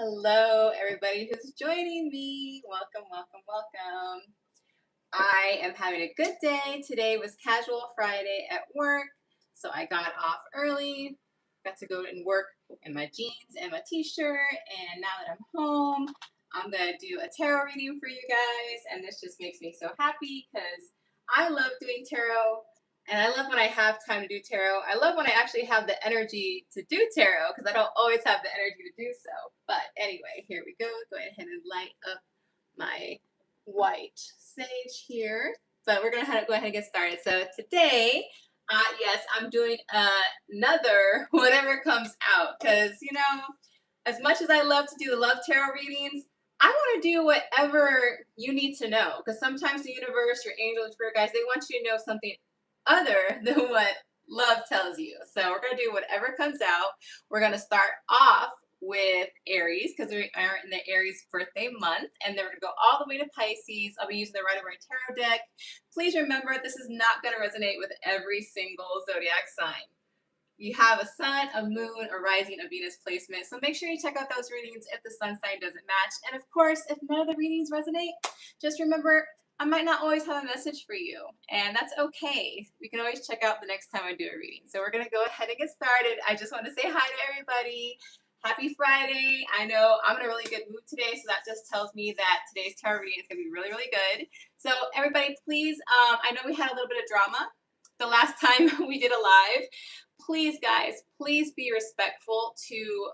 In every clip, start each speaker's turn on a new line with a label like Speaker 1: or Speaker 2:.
Speaker 1: Hello, everybody who's joining me. Welcome, welcome, welcome. I am having a good day. Today was casual Friday at work, so I got off early, got to go and work in my jeans and my t-shirt, and now that I'm home, I'm going to do a tarot reading for you guys, and this just makes me so happy because I love doing tarot. And I love when I have time to do tarot. I love when I actually have the energy to do tarot because I don't always have the energy to do so. But anyway, here we go. Go ahead and light up my white sage here. But we're going to go ahead and get started. So today, yes, I'm doing another whatever comes out because, you know, as much as I love to do the love tarot readings, I want to do whatever you need to know because sometimes the universe, your angels, spirit guides, they want you to know something other than what love tells you. So we're going to do whatever comes out. We're going to start off with Aries because we are in the Aries birthday month, and then we're going to go all the way to Pisces. I'll be using the Rider-Waite Tarot deck. Please remember, this is not going to resonate with every single zodiac sign. You have a sun, a moon, a rising, a Venus placement. So make sure you check out those readings if the sun sign doesn't match. And of course, if none of the readings resonate, just remember, I might not always have a message for you, and that's okay. We can always check out the next time I do a reading. So we're going to go ahead and get started. I just want to say hi to everybody. Happy Friday. I know I'm in a really good mood today, so that just tells me that today's tarot reading is going to be really, really good. So everybody, please, I know we had a little bit of drama the last time we did a live. Please, guys, please be respectful to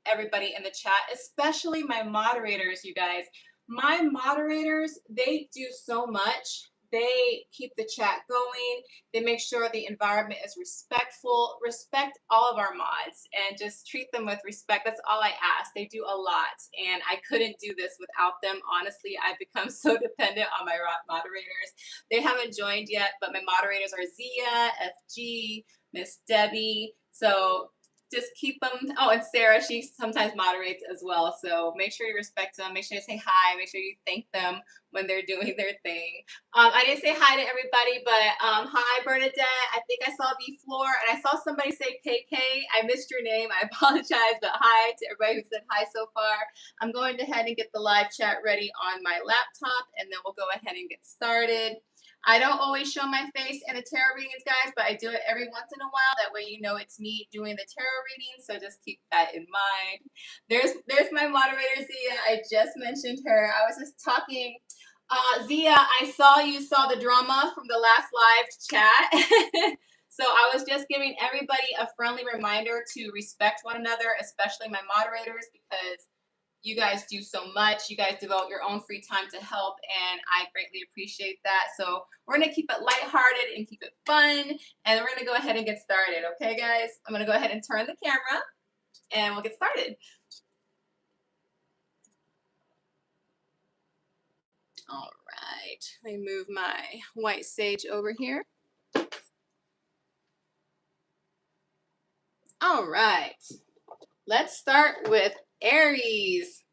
Speaker 1: everybody in the chat, especially my moderators, you guys. My moderators, they do so much. They keep the chat going. They make sure the environment is respectful. Respect all of our mods and just treat them with respect. That's all I ask. They do a lot, and I couldn't do this without them. Honestly, I've become so dependent on my moderators. They haven't joined yet, but my moderators are Zia, FG, Miss Debbie. So just keep them. Oh, and Sarah, she sometimes moderates as well. So make sure you respect them. Make sure you say hi. Make sure you thank them when they're doing their thing. I didn't say hi to everybody, but hi, Bernadette. I think I saw B Floor, and I saw somebody say KK. I missed your name. I apologize, but hi to everybody who said hi so far. I'm going ahead and get the live chat ready on my laptop, and then we'll go ahead and get started. I don't always show my face in the tarot readings, guys, but I do it every once in a while. That way you know it's me doing the tarot reading, so just keep that in mind. There's my moderator, Zia. I just mentioned her. I was just talking. Zia, I saw you saw the drama from the last live chat. So I was just giving everybody a friendly reminder to respect one another, especially my moderators, because you guys do so much. You guys devote your own free time to help, and I greatly appreciate that. So we're going to keep it lighthearted and keep it fun, and we're going to go ahead and get started. Okay, guys? I'm going to go ahead and turn the camera, and we'll get started. All right. Let me move my white sage over here. All right. Let's start with Aries.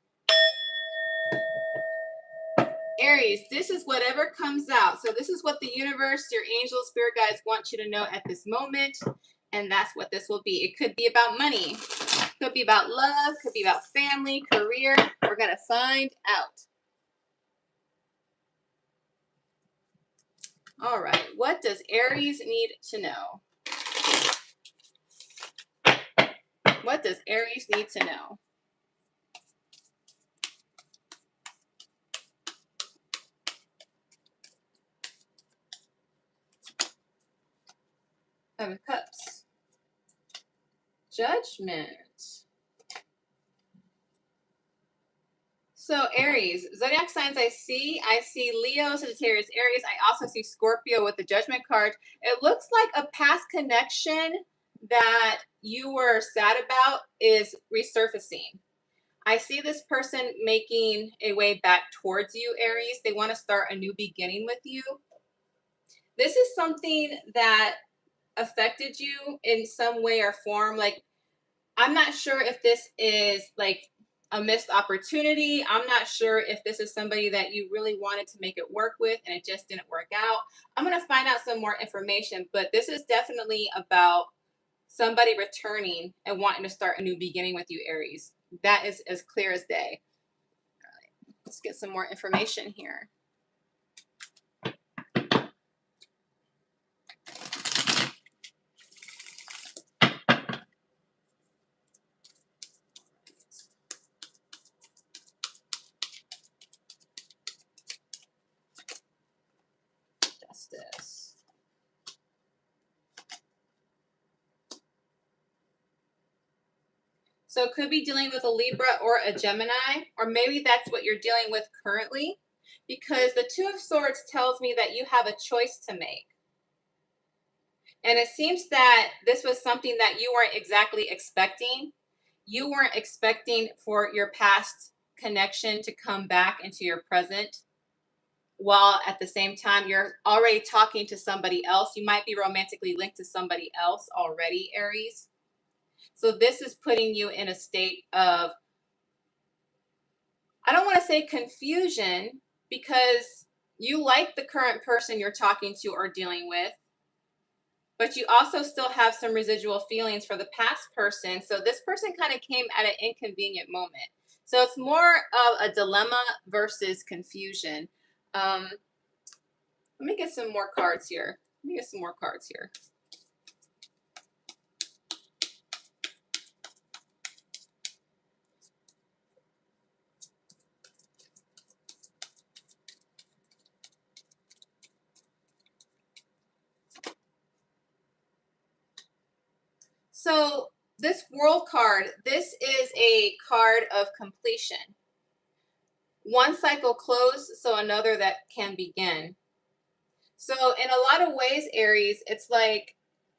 Speaker 1: Aries, this is whatever comes out. So this is what the universe, your angels, spirit guides want you to know at this moment. And that's what this will be. It could be about money. Could be about love. Could be about family, career. We're going to find out. All right. What does Aries need to know? What does Aries need to know? Seven of Cups. Judgment. So Aries, zodiac signs I see Leo, Sagittarius, Aries. I also see Scorpio with the Judgment card. It looks like a past connection that you were sad about is resurfacing. I see this person making a way back towards you, Aries. They want to start a new beginning with you. This is something that affected you in some way or form. Like, I'm not sure if this is like a missed opportunity. I'm not sure if this is somebody that you really wanted to make it work with and it just didn't work out. I'm going to find out some more information, but this is definitely about somebody returning and wanting to start a new beginning with you, Aries. That is as clear as day. All right, let's get some more information here. Justice. So it could be dealing with a Libra or a Gemini, or maybe that's what you're dealing with currently, because the Two of Swords tells me that you have a choice to make. And it seems that this was something that you weren't exactly expecting. You weren't expecting for your past connection to come back into your present, while at the same time you're already talking to somebody else. You might be romantically linked to somebody else already, Aries. So this is putting you in a state of, I don't want to say confusion, because you like the current person you're talking to or dealing with, but you also still have some residual feelings for the past person. So this person kind of came at an inconvenient moment. So it's more of a dilemma versus confusion. Let me get some more cards here. So this World card, this is a card of completion. One cycle closed, so another that can begin. So in a lot of ways, Aries, it's like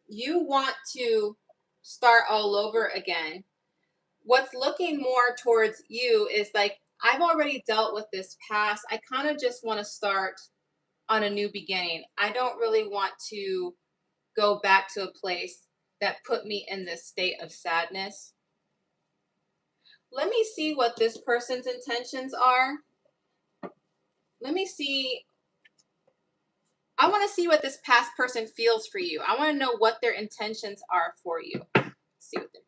Speaker 1: you want to start all over again. What's looking more towards you is like, I've already dealt with this past. I kind of just want to start on a new beginning. I don't really want to go back to a place that put me in this state of sadness. Let me see what this person's intentions are. Let me see. I want to see what this past person feels for you. I want to know what their intentions are for you. Let's see what they're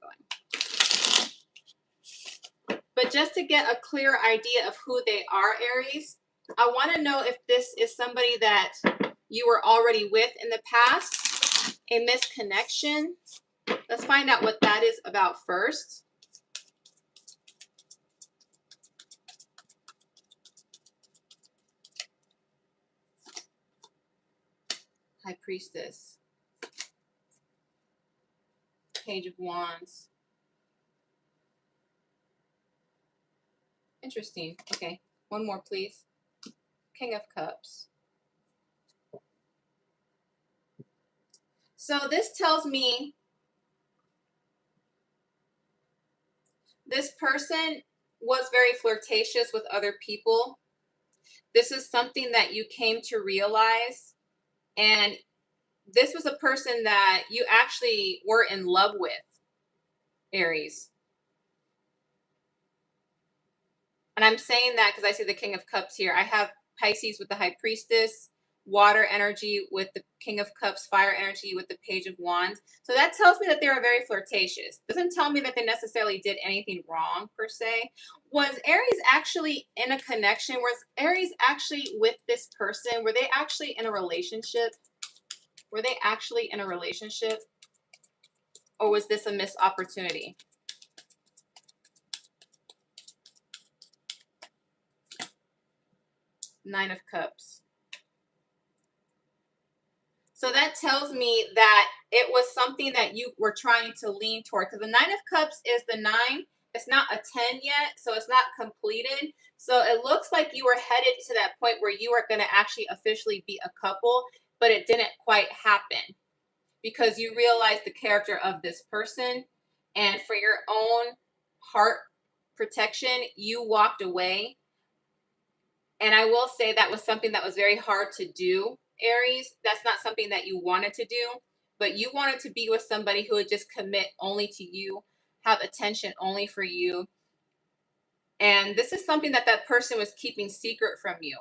Speaker 1: going. But just to get a clear idea of who they are, Aries, I want to know if this is somebody that you were already with in the past, a misconnection. Let's find out what that is about first. High Priestess. Page of Wands. Interesting. Okay, one more, please. King of Cups. So this tells me this person was very flirtatious with other people. This is something that you came to realize. And this was a person that you actually were in love with, Aries. And I'm saying that because I see the King of Cups here. I have Pisces with the High Priestess, water energy with the King of Cups, fire energy with the Page of Wands. So that tells me that they were very flirtatious. Doesn't tell me that they necessarily did anything wrong per se. Was Aries actually in a connection? Was Aries actually with this person? Were they actually in a relationship? Were they actually in a relationship? Or was this a missed opportunity? Nine of Cups. So that tells me that it was something that you were trying to lean toward, because the Nine of Cups is the 9. It's not a 10 yet, so it's not completed. So it looks like you were headed to that point where you were going to actually officially be a couple, but it didn't quite happen because you realized the character of this person. And for your own heart protection, you walked away. And I will say that was something that was very hard to do, Aries. That's not something that you wanted to do, but you wanted to be with somebody who would just commit only to you, have attention only for you. And this is something that that person was keeping secret from you.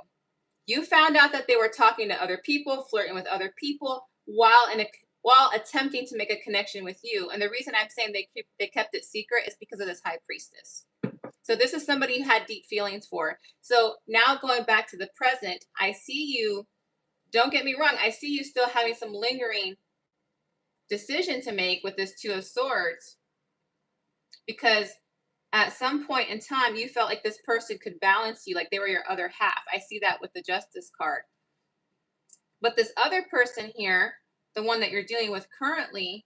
Speaker 1: You found out that they were talking to other people, flirting with other people while in a while attempting to make a connection with you. And the reason I'm saying they kept it secret is because of this High Priestess. So this is somebody you had deep feelings for. So now going back to the present, I see you, don't get me wrong, I see you still having some lingering decision to make with this Two of Swords, because at some point in time you felt like this person could balance you, like they were your other half. I see that with the Justice card. But this other person here, the one that you're dealing with currently,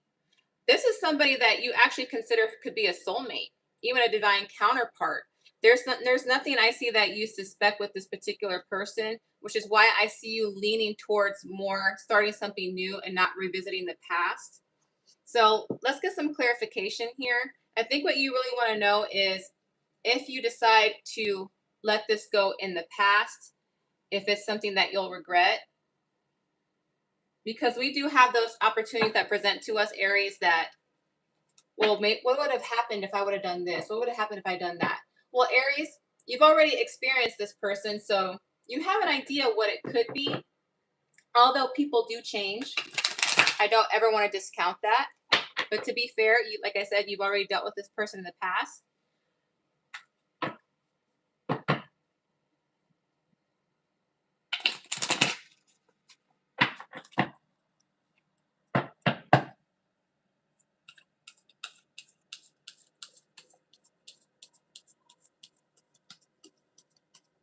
Speaker 1: this is somebody that you actually consider could be a soulmate, even a divine counterpart. There's nothing I see that you suspect with this particular person, which is why I see you leaning towards more starting something new and not revisiting the past. So let's get some clarification here. I think what you really want to know is if you decide to let this go in the past, if it's something that you'll regret. Because we do have those opportunities that present to us, Aries, that, well, what would have happened if I would have done this? What would have happened if I done that? Well, Aries, you've already experienced this person, so you have an idea what it could be. Although people do change, I don't ever want to discount that. But to be fair, like I said, you've already dealt with this person in the past.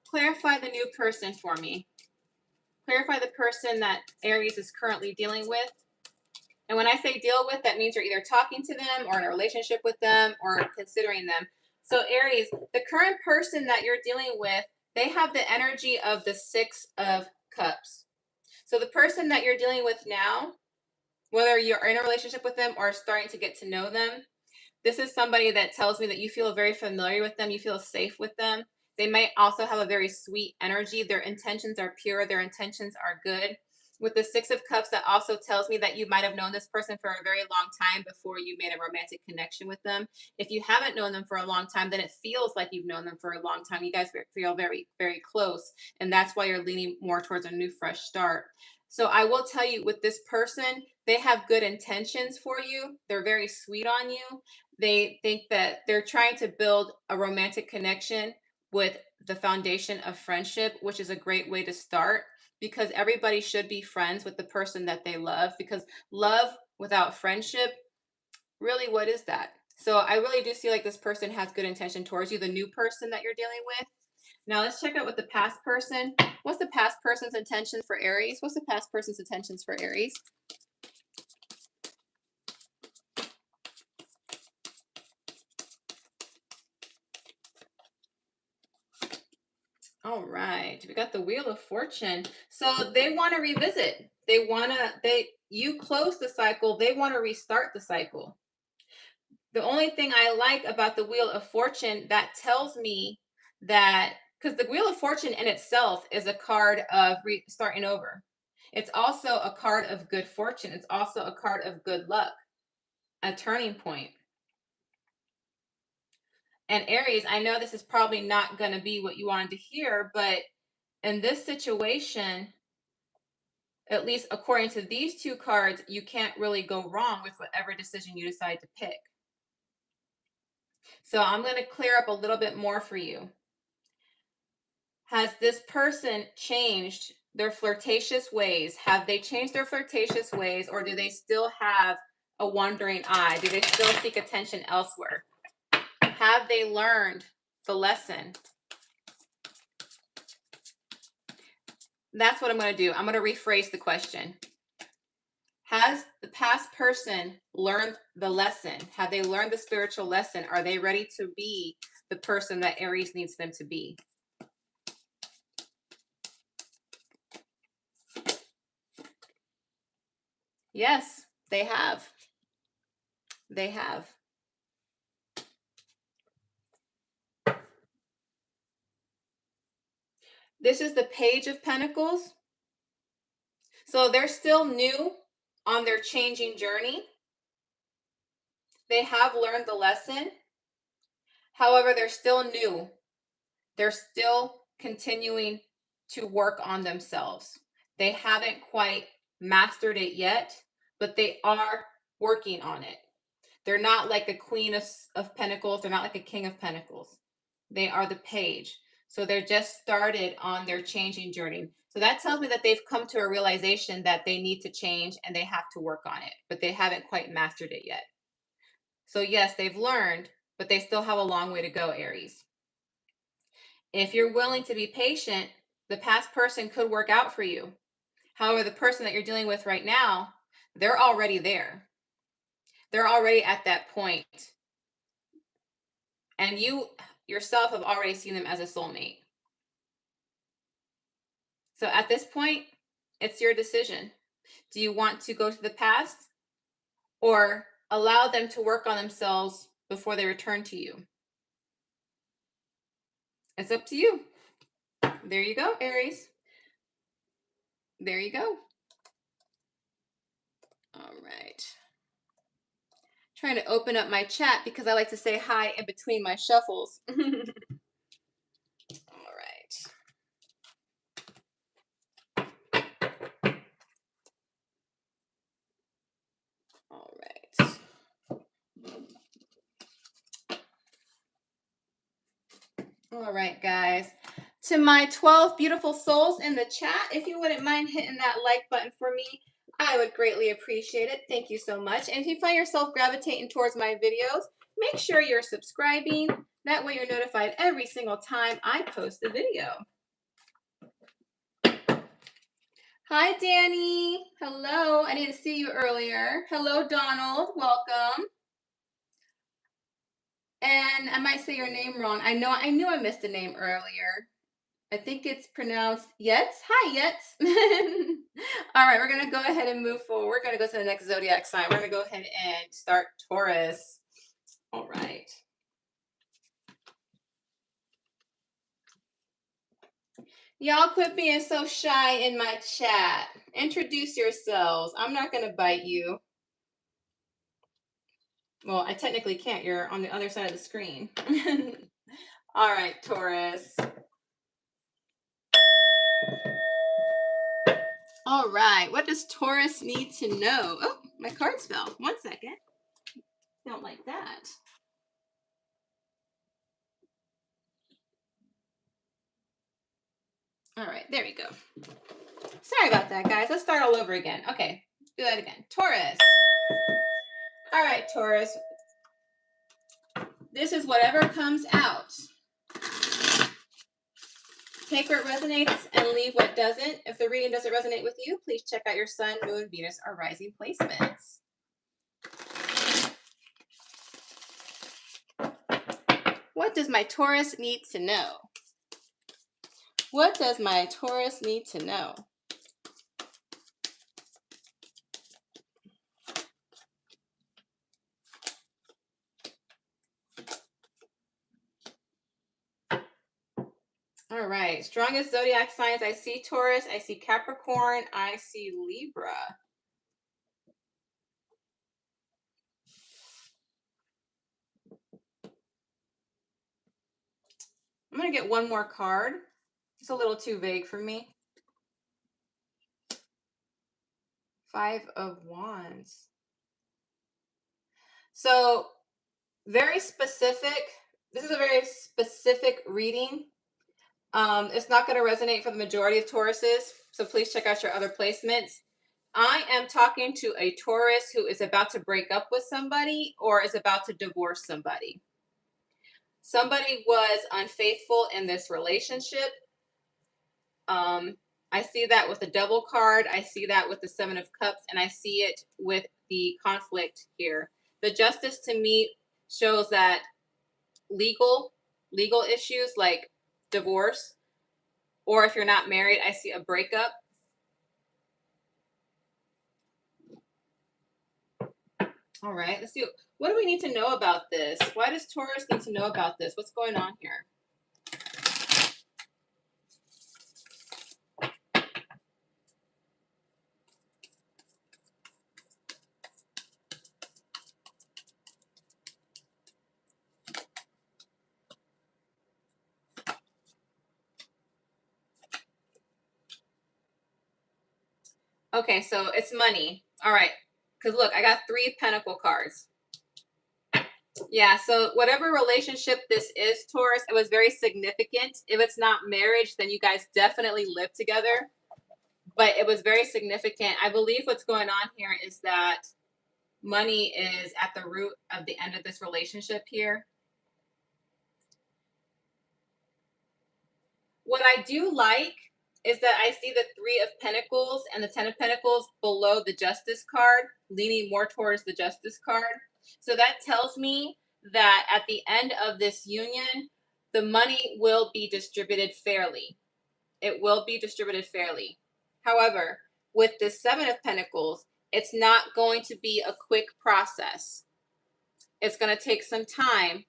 Speaker 1: Clarify the new person for me. Clarify the person that Aries is currently dealing with. And when I say deal with, that means you're either talking to them or in a relationship with them or considering them. So Aries, the current person that you're dealing with, they have the energy of the Six of Cups. So the person that you're dealing with now, whether you're in a relationship with them or starting to get to know them, this is somebody that tells me that you feel very familiar with them. You feel safe with them. They might also have a very sweet energy. Their intentions are pure. Their intentions are good. With the Six of Cups, that also tells me that you might have known this person for a very long time before you made a romantic connection with them. If you haven't known them for a long time, then it feels like you've known them for a long time. You guys feel very, very close. And that's why you're leaning more towards a new, fresh start. So I will tell you, with this person, they have good intentions for you. They're very sweet on you. They think that they're trying to build a romantic connection with the foundation of friendship, which is a great way to start, because everybody should be friends with the person that they love, because love without friendship, really, what is that? So I really do see like this person has good intention towards you, the new person that you're dealing with. Now let's check out with the past person. What's the past person's intentions for Aries? What's the past person's intentions for Aries? All right, we got the Wheel of Fortune. So they want to revisit. You close the cycle. They want to restart the cycle. The only thing I like about the Wheel of Fortune, that tells me that, because the Wheel of Fortune in itself is a card of starting over. It's also a card of good fortune. It's also a card of good luck, a turning point. And Aries, I know this is probably not going to be what you wanted to hear, but in this situation, at least according to these two cards, you can't really go wrong with whatever decision you decide to pick. So I'm going to clear up a little bit more for you. Has this person changed their flirtatious ways? Have they changed their flirtatious ways, or do they still have a wandering eye? Do they still seek attention elsewhere? Have they learned the lesson? That's what I'm going to do. I'm going to rephrase the question. Has the past person learned the lesson? Have they learned the spiritual lesson? Are they ready to be the person that Aries needs them to be? Yes, they have. They have. This is the Page of Pentacles. So they're still new on their changing journey. They have learned the lesson. However, they're still new. They're still continuing to work on themselves. They haven't quite mastered it yet, but they are working on it. They're not like a queen of pentacles. They're not like a king of pentacles. They are the page. So they're just started on their changing journey. So that tells me that they've come to a realization that they need to change and they have to work on it, but they haven't quite mastered it yet. So yes, they've learned, but they still have a long way to go, Aries. If you're willing to be patient, the past person could work out for you. However, the person that you're dealing with right now, they're already there. They're already at that point. And you yourself have already seen them as a soulmate. So at this point, it's your decision. Do you want to go to the past or allow them to work on themselves before they return to you? It's up to you. There you go, Aries. There you go. All right. Trying to open up my chat because I like to say hi in between my shuffles. All right. All right. All right, guys. To my 12 beautiful souls in the chat, if you wouldn't mind hitting that like button for me, I would greatly appreciate it. Thank you so much. And if you find yourself gravitating towards my videos, make sure you're subscribing. That way you're notified every single time I post a video. Hi, Danny. Hello. I didn't see you earlier. Hello, Donald. Welcome. And I might say your name wrong. I knew I missed a name earlier. I think it's pronounced Yetz. Hi, Yetz. All right, we're going to go ahead and move forward. We're going to go to the next zodiac sign. We're going to go ahead and start Taurus. All right. Y'all quit being so shy in my chat. Introduce yourselves. I'm not going to bite you. Well, I technically can't. You're on the other side of the screen. All right, Taurus. All right, what does Taurus need to know? Oh, my cards fell. 1 second. Don't like that. All right, there we go. Sorry about that, guys. Let's start all over again. Okay, do that again. Taurus. All right, Taurus. This is whatever comes out. Take what resonates and leave what doesn't. If the reading doesn't resonate with you, please check out your Sun, Moon, Venus, or Rising placements. What does my Taurus need to know? What does my Taurus need to know? All right, strongest zodiac signs. I see Taurus, I see Capricorn, I see Libra. I'm going to get one more card. It's a little too vague for me. 5 of Wands. So, very specific. This is a very specific reading. It's not going to resonate for the majority of Tauruses, so please check out your other placements. I am talking to a Taurus who is about to break up with somebody or is about to divorce somebody. Somebody was unfaithful in this relationship. I see that with the Devil card. I see that with the 7 of Cups, and I see it with the conflict here. The Justice to me shows that legal issues like divorce, or if you're not married, I see a breakup. All right, let's see. What do we need to know about this? Why does Taurus need to know about this? What's going on here? Okay, so it's money. All right. Because look, I got 3 Pentacle cards. Yeah, so whatever relationship this is, Taurus, it was very significant. If it's not marriage, then you guys definitely live together. But it was very significant. I believe what's going on here is that money is at the root of the end of this relationship here. What I do like is that I see the 3 of Pentacles and the 10 of Pentacles below the Justice card, leaning more towards the Justice card. So that tells me that at the end of this union, the money will be distributed fairly. It will be distributed fairly. However, with the 7 of Pentacles, it's not going to be a quick process. It's going to take some time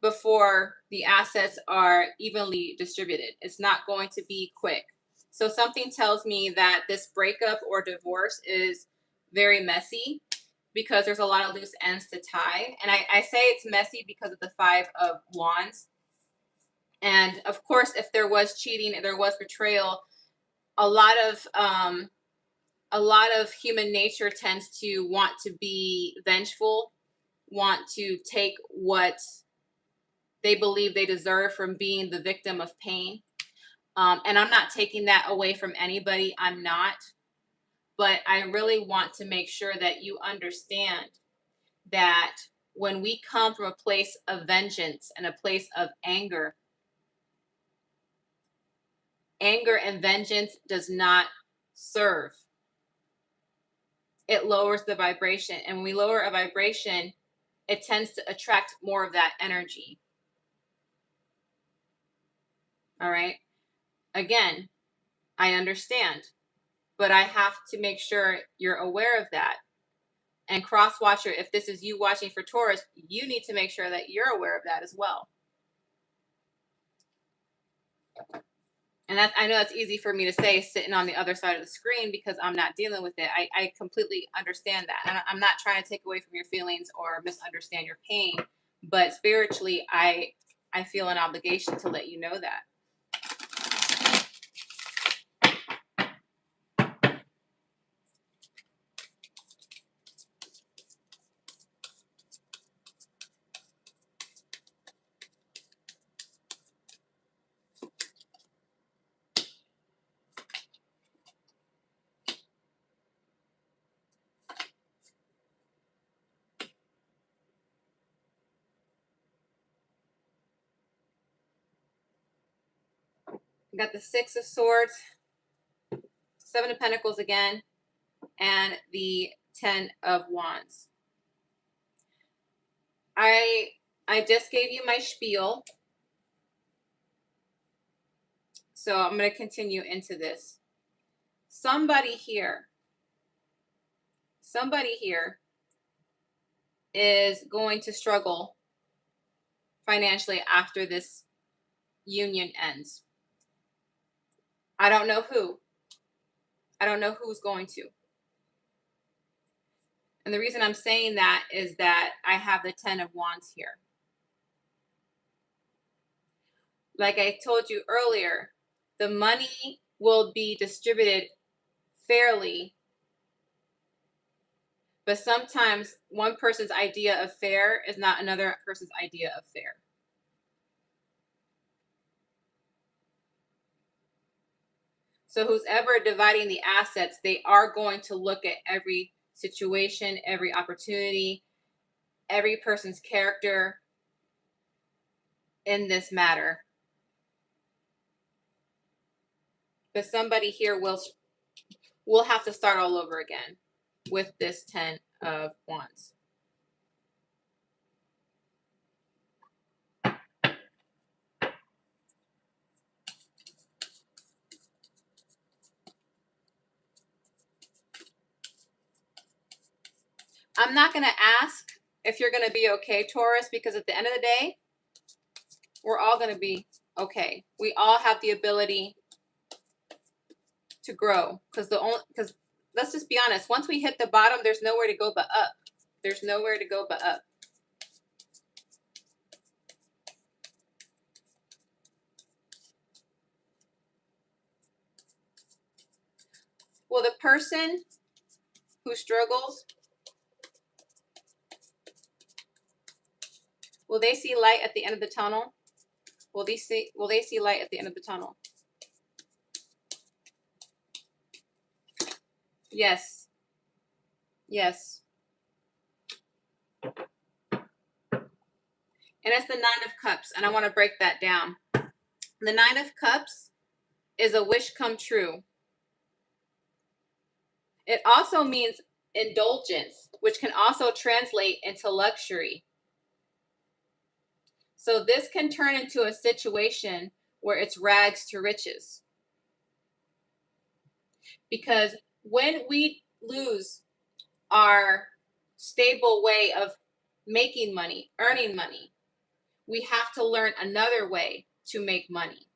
Speaker 1: before the assets are evenly distributed. It's not going to be quick. So something tells me that this breakup or divorce is very messy because there's a lot of loose ends to tie. And I say it's messy because of the 5 of Wands. And of course, if there was cheating and there was betrayal, a lot of human nature tends to want to be vengeful, want to take what they believe they deserve from being the victim of pain. And I'm not taking that away from anybody. I'm not. But I really want to make sure that you understand that when we come from a place of vengeance and a place of anger, anger and vengeance does not serve. It lowers the vibration. And when we lower a vibration, it tends to attract more of that energy. All right. Again, I understand, but I have to make sure you're aware of that. And cross watcher, if this is you watching for Taurus, you need to make sure that you're aware of that as well. And that's, I know that's easy for me to say sitting on the other side of the screen because I'm not dealing with it. I completely understand that. And I'm not trying to take away from your feelings or misunderstand your pain, but spiritually, I feel an obligation to let you know that. We got the 6 of Swords, 7 of Pentacles again, and the 10 of Wands. I just gave you my spiel, so I'm going to continue into this. Somebody here is going to struggle financially after this union ends. I don't know who. I don't know who's going to. And the reason I'm saying that is that I have the 10 of Wands here. Like I told you earlier, the money will be distributed fairly, but sometimes one person's idea of fair is not another person's idea of fair. So who's ever dividing the assets, they are going to look at every situation, every opportunity, every person's character in this matter. But somebody here will have to start all over again with this 10 of Wands. I'm not going to ask if you're going to be okay, Taurus, because at the end of the day, we're all going to be okay. We all have the ability to grow because let's just be honest, once we hit the bottom, there's nowhere to go but up. There's nowhere to go but up. Well, the person who struggles, will they see light at the end of the tunnel? Will they see light at the end of the tunnel? Yes. Yes. And it's the Nine of Cups, and I want to break that down. The Nine of Cups is a wish come true. It also means indulgence, which can also translate into luxury. So this can turn into a situation where it's rags to riches. Because when we lose our stable way of making money, earning money, we have to learn another way to make money.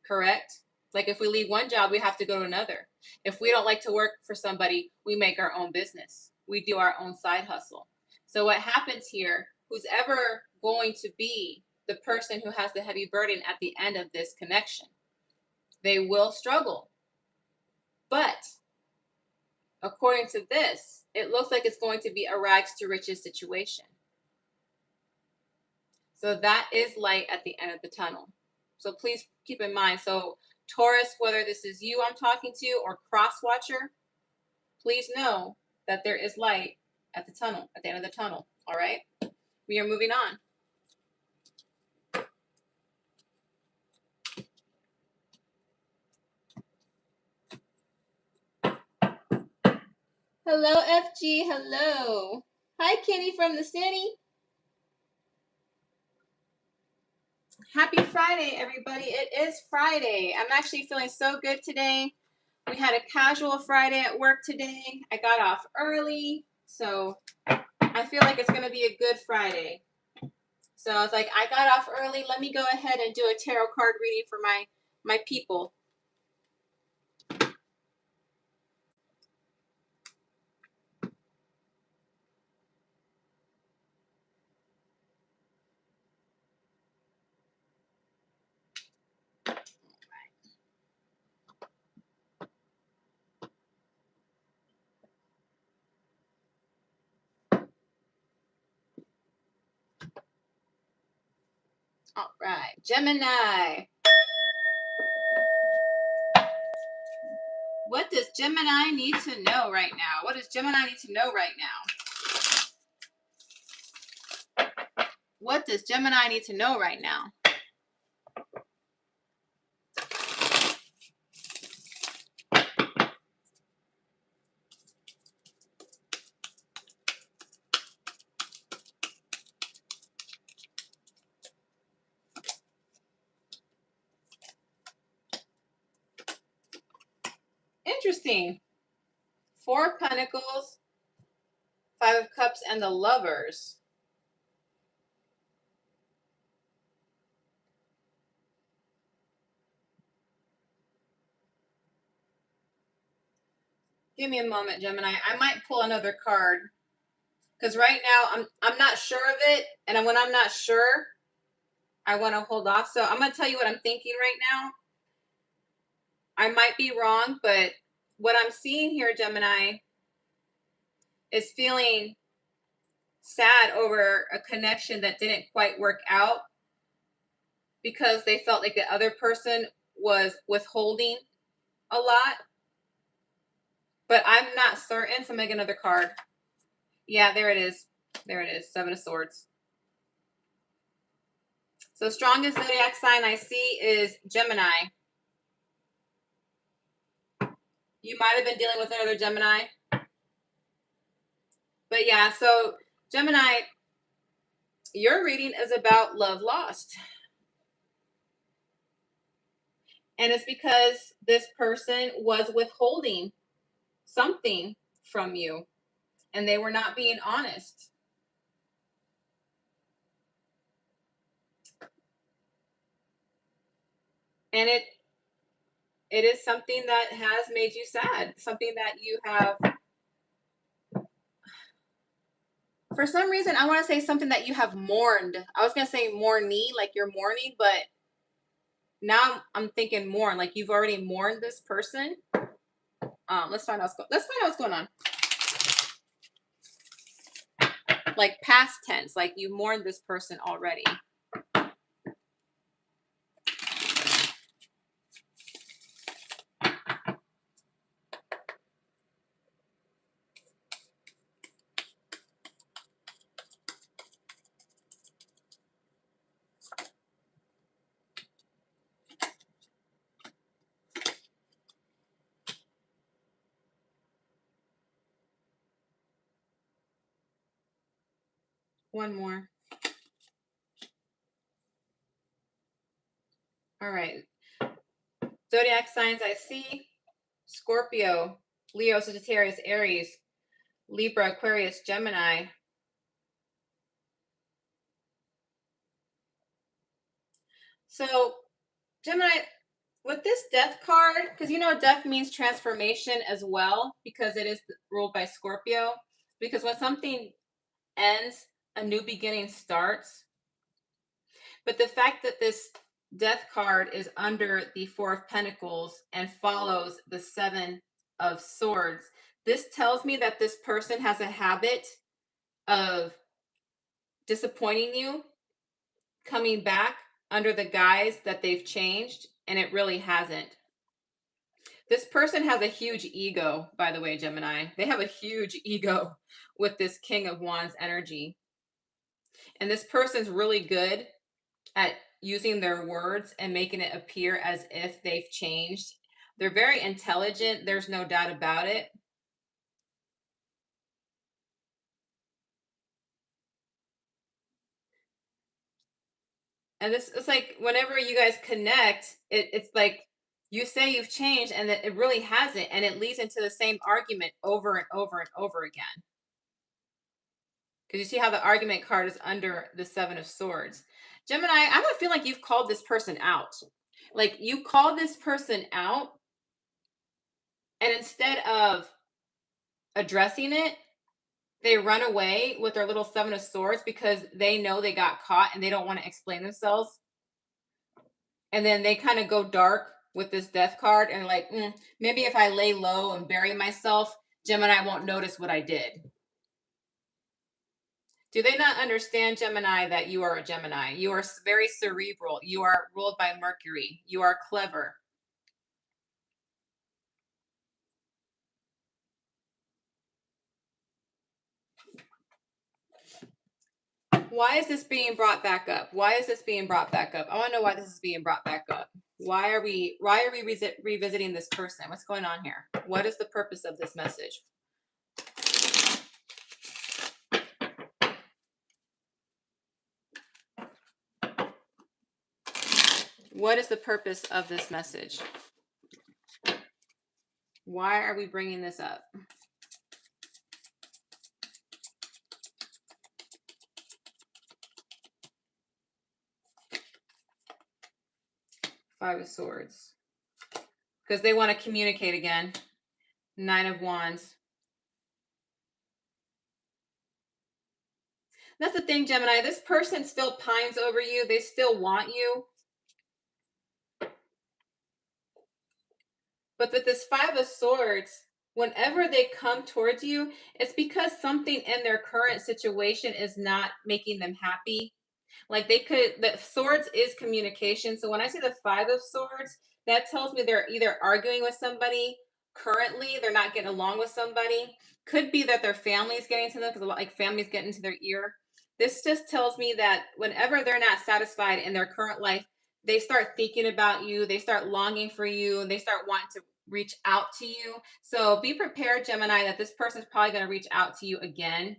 Speaker 1: Correct? Like if we leave one job, we have to go to another. If we don't like to work for somebody, we make our own business. We do our own side hustle. So what happens here, who's ever going to be the person who has the heavy burden at the end of this connection, they will struggle. But according to this, it looks like it's going to be a rags to riches situation. So that is light at the end of the tunnel. So please keep in mind. So Taurus, whether this is you I'm talking to or cross watcher, please know that there is light at the tunnel, at the end of the tunnel. All right. We are moving on. Hello, FG. Hello. Hi, Kenny from the city. Happy Friday, everybody. It is Friday. I'm actually feeling so good today. We had a casual Friday at work today. I got off early, so I feel like it's going to be a good Friday. So I was like, I got off early. Let me go ahead and do a tarot card reading for my people. All right, Gemini. What does Gemini need to know right now? What does Gemini need to know right now? What does Gemini need to know right now? Interesting. Four of Pentacles, Five of Cups, and the Lovers. Give me a moment, Gemini. I might pull another card because right now I'm not sure of it, and when I'm not sure, I want to hold off. So I'm gonna tell you what I'm thinking right now. I might be wrong, but what I'm seeing here, Gemini, is feeling sad over a connection that didn't quite work out because they felt like the other person was withholding a lot. But I'm not certain, so I'm making another card. Yeah, there it is. There it is. Seven of Swords. So strongest zodiac sign I see is Gemini. You might have been dealing with another Gemini. But yeah, so Gemini, your reading is about love lost. And it's because this person was withholding something from you and they were not being honest. And it is something that has made you sad, something that you have, for some reason, I want to say something that you have mourned. I was going to say mourning, like you're mourning, but now I'm thinking mourn, like you've already mourned this person. Let's find out what's going on. Like past tense, like you mourned this person already. One more. All right. Zodiac signs I see: Scorpio, Leo, Sagittarius, Aries, Libra, Aquarius, Gemini. So, Gemini, with this death card, because you know death means transformation as well, because it is ruled by Scorpio. Because when something ends, a new beginning starts. But the fact that this death card is under the Four of Pentacles and follows the Seven of Swords, this tells me that this person has a habit of disappointing you, coming back under the guise that they've changed, and it really hasn't. This person has a huge ego, by the way, Gemini. They have a huge ego with this King of Wands energy. And this person's really good at using their words and making it appear as if they've changed. They're very intelligent. There's no doubt about it. And this, it's like whenever you guys connect, it's like you say you've changed and that it really hasn't. And it leads into the same argument over and over and over again. Because you see how the argument card is under the Seven of Swords. Gemini, I don't feel like you've called this person out. Like you call this person out, and instead of addressing it, they run away with their little Seven of Swords because they know they got caught and they don't want to explain themselves. And then they kind of go dark with this death card and like, maybe if I lay low and bury myself, Gemini won't notice what I did. Do they not understand, Gemini, that you are a Gemini? You are very cerebral. You are ruled by Mercury. You are clever. Why is this being brought back up? Why is this being brought back up? I want to know why this is being brought back up. Why are we revisiting this person? What's going on here? What is the purpose of this message? What is the purpose of this message? Why are we bringing this up? Five of Swords. Because they want to communicate again. Nine of Wands. That's the thing, Gemini. This person still pines over you. They still want you. But with this Five of Swords, whenever they come towards you, it's because something in their current situation is not making them happy. Like the Swords is communication. So when I see the Five of Swords, that tells me they're either arguing with somebody currently, they're not getting along with somebody. Could be that their family's getting to them because like families get into their ear. This just tells me that whenever they're not satisfied in their current life, they start thinking about you, they start longing for you, and they start wanting to reach out to you. So be prepared, Gemini, that this person's probably going to reach out to you again.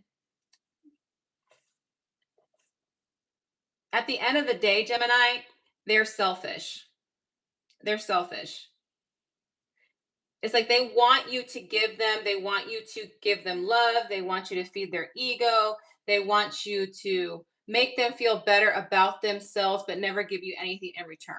Speaker 1: At the end of the day, Gemini, they're selfish. They're selfish. It's like they want you to give them, they want you to give them love. They want you to feed their ego. They want you to make them feel better about themselves, but never give you anything in return.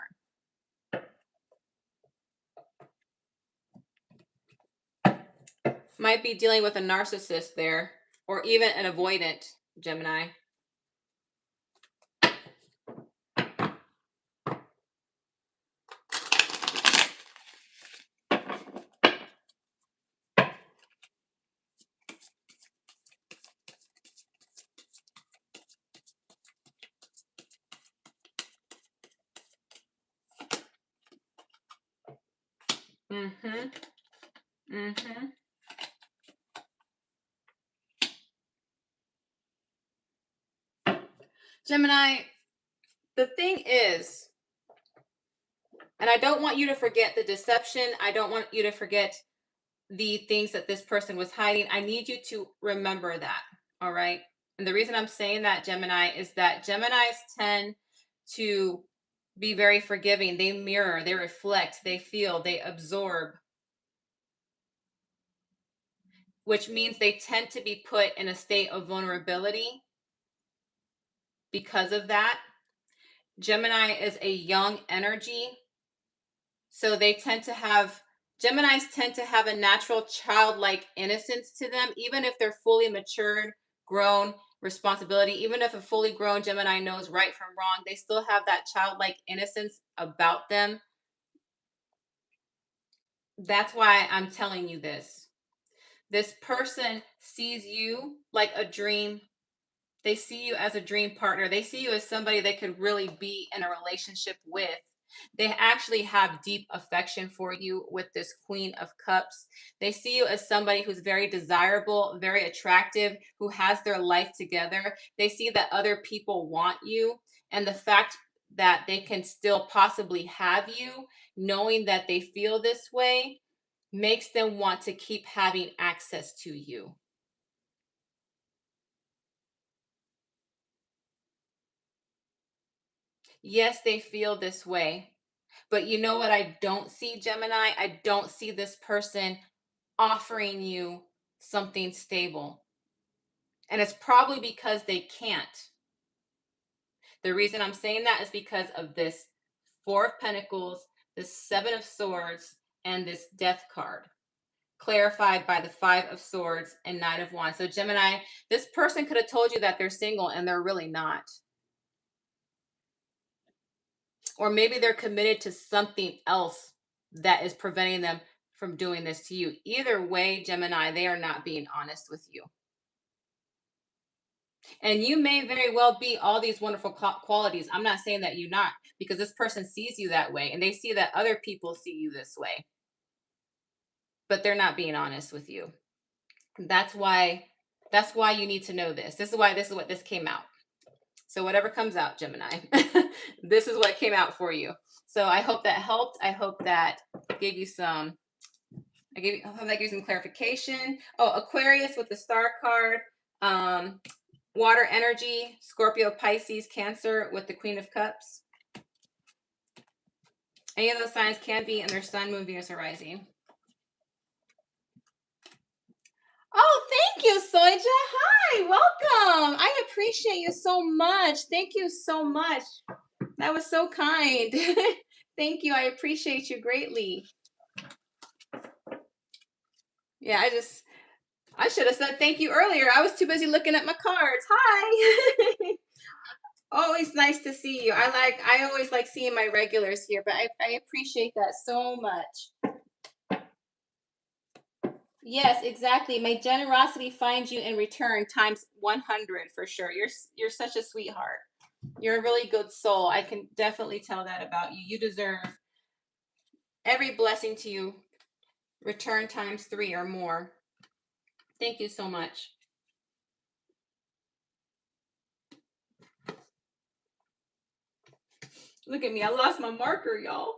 Speaker 1: Might be dealing with a narcissist there, or even an avoidant, Gemini. Mm-hmm. Mm-hmm. Gemini, the thing is, and I don't want you to forget the deception. I don't want you to forget the things that this person was hiding. I need you to remember that. All right. And the reason I'm saying that, Gemini, is that Geminis tend to be very forgiving. They mirror, they reflect, they feel, they absorb, which means they tend to be put in a state of vulnerability because of that. Gemini is a young energy. So they tend to have, Geminis tend to have a natural childlike innocence to them, even if they're fully matured, grown, responsibility. Even if a fully grown Gemini knows right from wrong, they still have that childlike innocence about them. That's why I'm telling you this. This person sees you like a dream. They see you as a dream partner. They see you as somebody they could really be in a relationship with. They actually have deep affection for you with this Queen of Cups. They see you as somebody who's very desirable, very attractive, who has their life together. They see that other people want you. And the fact that they can still possibly have you, knowing that they feel this way, makes them want to keep having access to you. Yes, they feel this way. But you know what I don't see, Gemini? I don't see this person offering you something stable. And it's probably because they can't. The reason I'm saying that is because of this Four of Pentacles, this Seven of Swords, and this Death card, clarified by the Five of Swords and Nine of Wands. So Gemini, this person could have told you that they're single and they're really not. Or maybe they're committed to something else that is preventing them from doing this to you. Either way, Gemini, they are not being honest with you. And you may very well be all these wonderful qualities. I'm not saying that you're not, because this person sees you that way and they see that other people see you this way. But they're not being honest with you. That's why you need to know this. This is what this came out. So whatever comes out, Gemini, this is what came out for you. So I hope that helped. I hope that gave you some, I hope that gives you some clarification. Oh, Aquarius with the star card. Water energy, Scorpio, Pisces, Cancer with the Queen of Cups. Any of those signs can be in their sun, moon, Venus, or rising. Oh, thank you, Soja. Hi, welcome. I appreciate you so much. Thank you so much. That was so kind. Thank you. I appreciate you greatly. Yeah, I should have said thank you earlier. I was too busy looking at my cards. Hi. Always nice to see you. I always like seeing my regulars here, but I appreciate that so much. Yes, exactly. My generosity finds you in return times 100 for sure. You're such a sweetheart. You're a really good soul. I can definitely tell that about you. You deserve every blessing to you. Return times 3 or more. Thank you so much. Look at me. I lost my marker, y'all.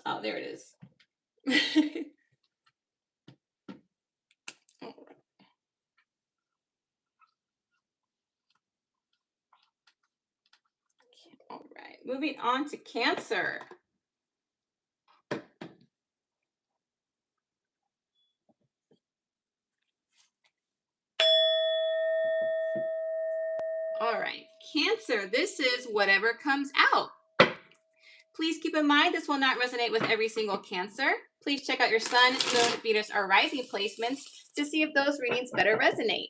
Speaker 1: Oh, there it is. All right. Moving on to Cancer. All right. Cancer, this is whatever comes out. Please keep in mind this will not resonate with every single Cancer. Please check out your Sun, Moon, Venus, or Rising placements to see if those readings better resonate.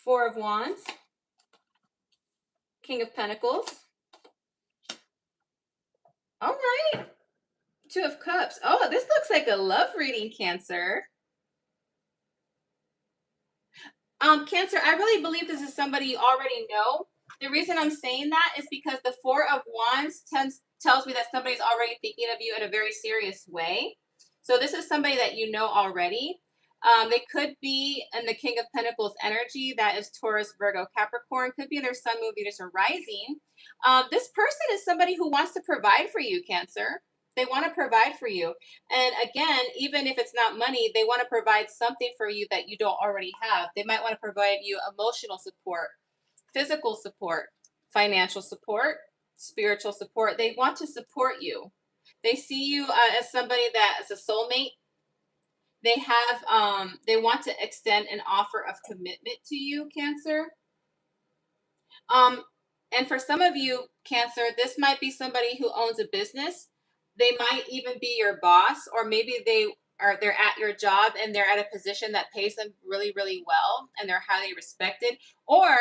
Speaker 1: Four of Wands, King of Pentacles, Two of Cups. Oh, this looks like a love reading, Cancer. Cancer, I really believe this is somebody you already know. The reason I'm saying that is because the Four of Wands tells me that somebody's already thinking of you in a very serious way. So this is somebody that you know already. They could be in the King of Pentacles energy. That is Taurus, Virgo, Capricorn. Could be in their Sun, Moon, Venus, or Rising. This person is somebody who wants to provide for you, Cancer. They want to provide for you. And again, even if it's not money, they want to provide something for you that you don't already have. They might want to provide you emotional support, physical support, financial support, spiritual support. They want to support you. They see you as somebody that is a soulmate. They have, they want to extend an offer of commitment to you, Cancer. And for some of you, Cancer, this might be somebody who owns a business. They might even be your boss, or maybe they're at your job and they're at a position that pays them really, really well and they're highly respected. Or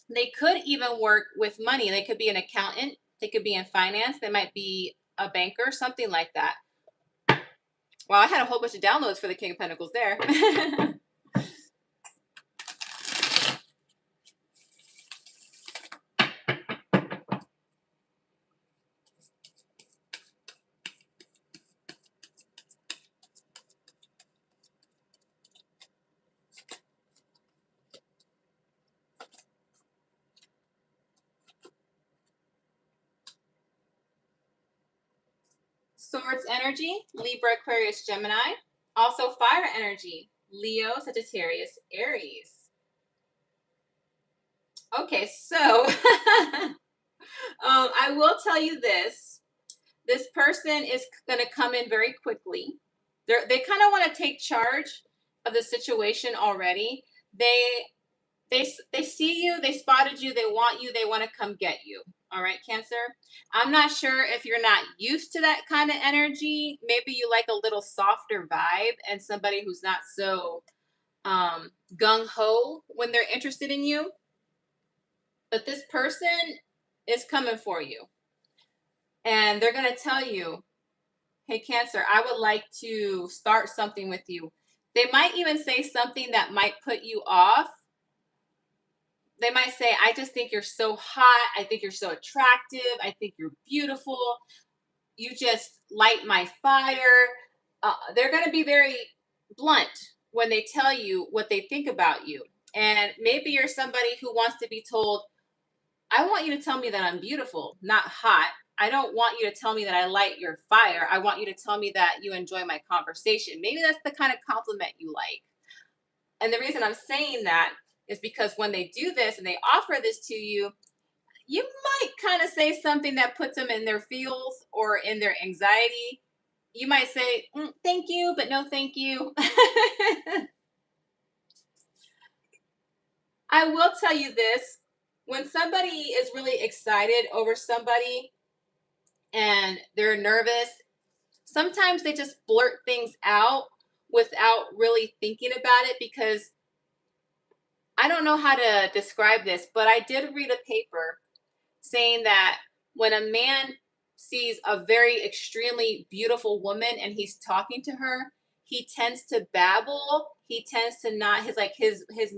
Speaker 1: they could even work with money. They could be an accountant. They could be in finance. They might be a banker, something like that. Wow, I had a whole bunch of downloads for the King of Pentacles there. Swords energy, Libra, Aquarius, Gemini. Also fire energy, Leo, Sagittarius, Aries. Okay, so I will tell you this. This person is going to come in very quickly. They kind of want to take charge of the situation already. They see you, they spotted you, they want you, they want to come get you. All right, Cancer. I'm not sure if you're not used to that kind of energy. Maybe you like a little softer vibe and somebody who's not so gung-ho when they're interested in you. But this person is coming for you. And they're going to tell you, hey, Cancer, I would like to start something with you. They might even say something that might put you off. They might say, I just think you're so hot. I think you're so attractive. I think you're beautiful. You just light my fire. They're going to be very blunt when they tell you what they think about you. And maybe you're somebody who wants to be told, I want you to tell me that I'm beautiful, not hot. I don't want you to tell me that I light your fire. I want you to tell me that you enjoy my conversation. Maybe that's the kind of compliment you like. And the reason I'm saying that is because when they do this and they offer this to you, you might kind of say something that puts them in their feels or in their anxiety. You might say, thank you, but no thank you. I will tell you this. When somebody is really excited over somebody and they're nervous, sometimes they just blurt things out without really thinking about it, because I don't know how to describe this, but I did read a paper saying that when a man sees a very extremely beautiful woman and he's talking to her, he tends to babble. He tends to not, his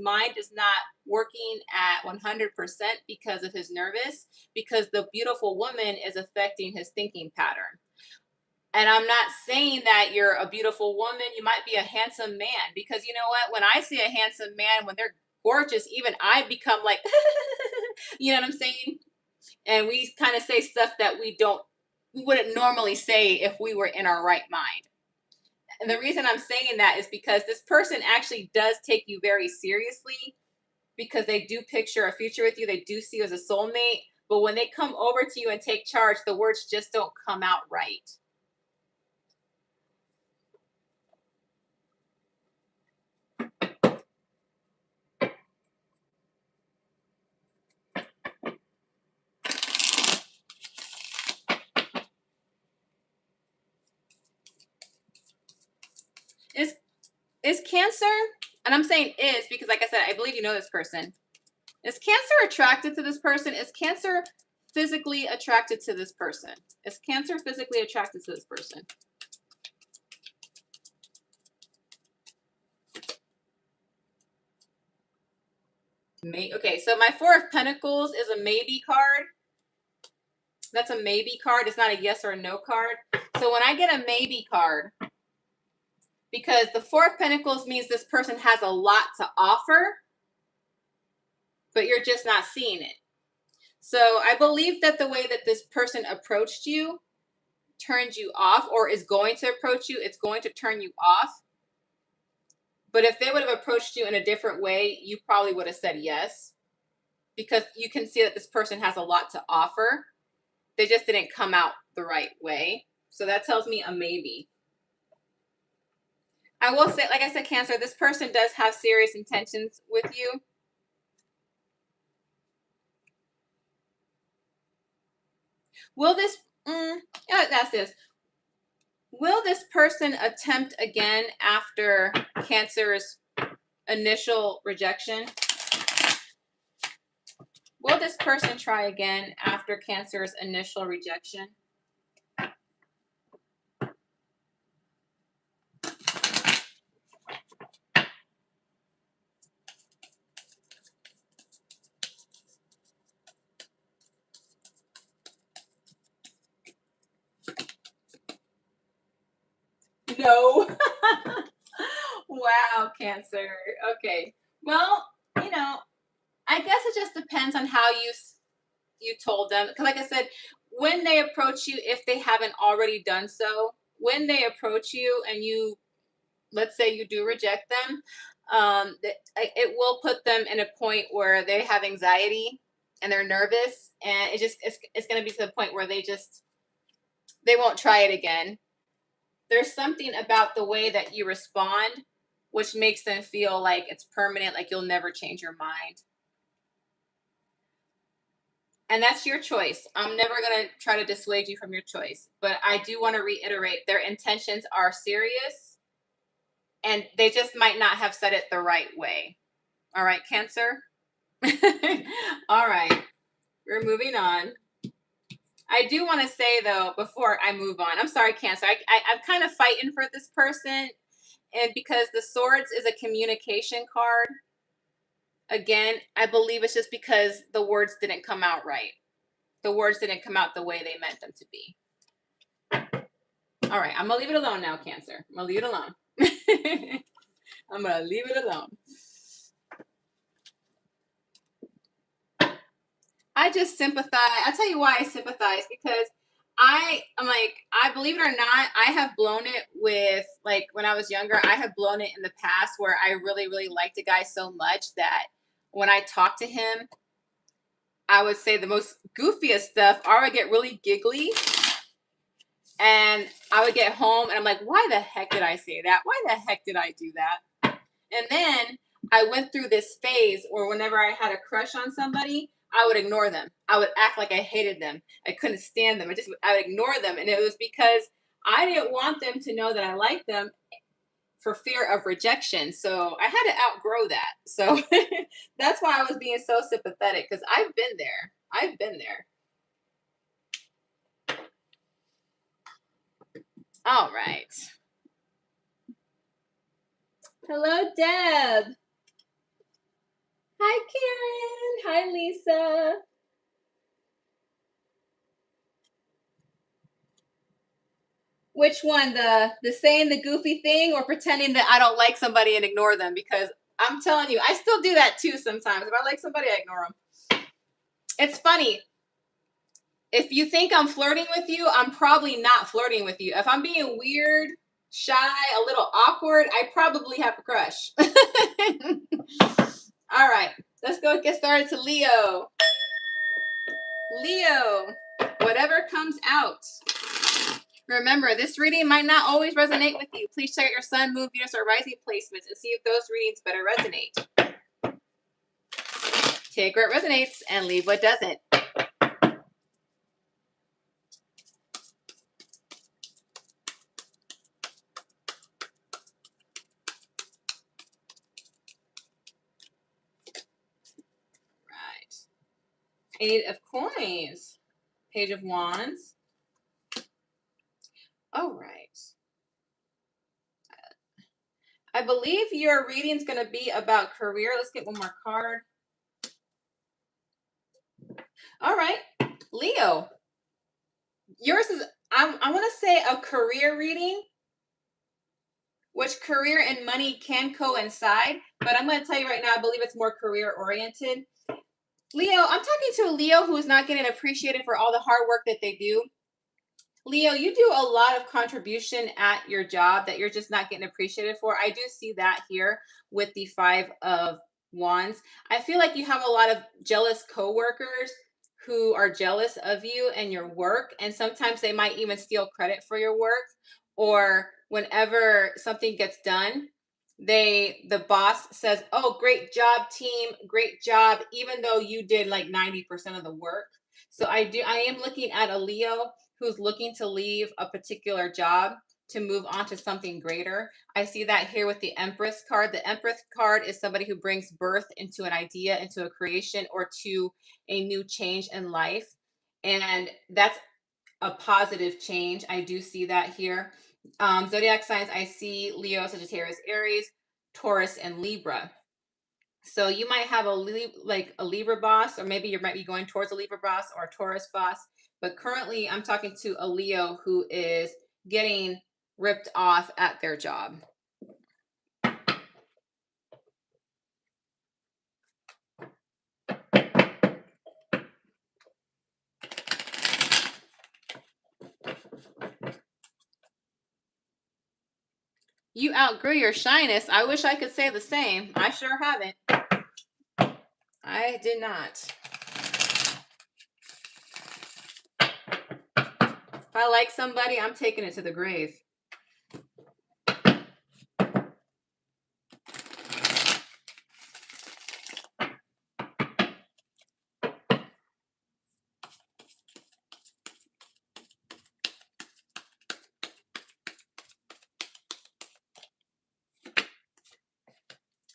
Speaker 1: mind is not working at 100% because of his nervous, because the beautiful woman is affecting his thinking pattern. And I'm not saying that you're a beautiful woman. You might be a handsome man, because you know what? When I see a handsome man, when they're gorgeous, even I become like, you know what I'm saying? And we kind of say stuff that we wouldn't normally say if we were in our right mind. And the reason I'm saying that is because this person actually does take you very seriously, because they do picture a future with you. They do see you as a soulmate. But when they come over to you and take charge, the words just don't come out right. Is Cancer, and I'm saying is because, like I said, I believe you know this person. Is Cancer attracted to this person? Is Cancer physically attracted to this person? Is Cancer physically attracted to this person? Okay, so my Four of Pentacles is a maybe card. That's a maybe card. It's not a yes or a no card. So when I get a maybe card, because the Four of Pentacles means this person has a lot to offer, but you're just not seeing it. So I believe that the way that this person approached you turned you off, or is going to approach you, it's going to turn you off. But if they would have approached you in a different way, you probably would have said yes, because you can see that this person has a lot to offer. They just didn't come out the right way. So that tells me a maybe. I will say, like I said, Cancer, this person does have serious intentions with you. Will this, that's this. Will this person attempt again after Cancer's initial rejection? Will this person try again after Cancer's initial rejection? No. Wow, Cancer. Okay. Well, I guess it just depends on how you told them. Because like I said, when they approach you, if they haven't already done so, when they approach you and you, let's say you do reject them, it will put them in a point where they have anxiety and they're nervous, and it's going to be to the point where they won't try it again. There's something about the way that you respond which makes them feel like it's permanent, like you'll never change your mind. And that's your choice. I'm never going to try to dissuade you from your choice. But I do want to reiterate, their intentions are serious, and they just might not have said it the right way. All right, Cancer? All right. We're moving on. I do want to say, though, before I move on, I'm sorry, Cancer. I'm kind of fighting for this person. And because the Swords is a communication card, again, I believe it's just because the words didn't come out right. The words didn't come out the way they meant them to be. All right, I'm going to leave it alone now, Cancer. I'm going to leave it alone. I'm going to leave it alone. I just sympathize. I'll tell you why I sympathize, because I'm like, I believe it or not, I have blown it with, like, when I was younger, I have blown it in the past where I really, really liked a guy so much that when I talked to him, I would say the most goofiest stuff, or I would get really giggly, and I would get home and I'm like, why the heck did I say that? Why the heck did I do that? And then I went through this phase where whenever I had a crush on somebody, I would ignore them. I would act like I hated them. I couldn't stand them. I would ignore them. And it was because I didn't want them to know that I liked them for fear of rejection. So I had to outgrow that. So that's why I was being so sympathetic, because I've been there. I've been there. All right. Hello, Deb. Hi, Karen. Hi, Lisa. Which one? The saying the goofy thing, or pretending that I don't like somebody and ignore them? Because I'm telling you, I still do that too sometimes. If I like somebody, I ignore them. It's funny. If you think I'm flirting with you, I'm probably not flirting with you. If I'm being weird, shy, a little awkward, I probably have a crush. All right, let's go get started to Leo. Leo, whatever comes out. Remember, this reading might not always resonate with you. Please check out your sun, moon, Venus, or rising placements and see if those readings better resonate. Take what resonates and leave what doesn't. Right. 8 of coins. Page of Wands. All right. I believe your reading is going to be about career. Let's get one more card. All right. Leo. Yours is, I want to say a career reading, which career and money can coincide. But I'm going to tell you right now, I believe it's more career oriented. Leo, I'm talking to a Leo who is not getting appreciated for all the hard work that they do. Leo, you do a lot of contribution at your job that you're just not getting appreciated for. I do see that here with the Five of Wands. I feel like you have a lot of jealous coworkers who are jealous of you and your work, and sometimes they might even steal credit for your work, or whenever something gets done, the boss says, "Oh, great job, team, great job," even though you did like 90% of the work. So I am looking at a Leo who's looking to leave a particular job to move on to something greater. I see that here with the Empress card. The Empress card is somebody who brings birth into an idea, into a creation, or to a new change in life. And that's a positive change. I do see that here. Zodiac signs, I see Leo, Sagittarius, Aries, Taurus, and Libra. So you might have a Libra boss, or maybe you might be going towards a Libra boss or a Taurus boss. But currently I'm talking to a Leo who is getting ripped off at their job. You outgrew your shyness. I wish I could say the same. I sure haven't. I did not. If I like somebody, I'm taking it to the grave.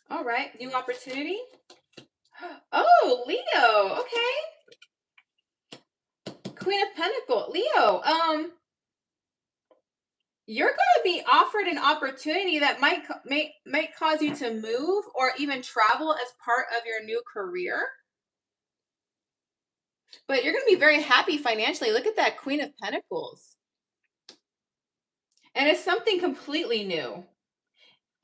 Speaker 1: All right, new opportunity. Oh, Leo. Okay. Queen of Pentacles. Leo, you're going to be offered an opportunity that might cause you to move or even travel as part of your new career. But you're going to be very happy financially. Look at that Queen of Pentacles. And it's something completely new.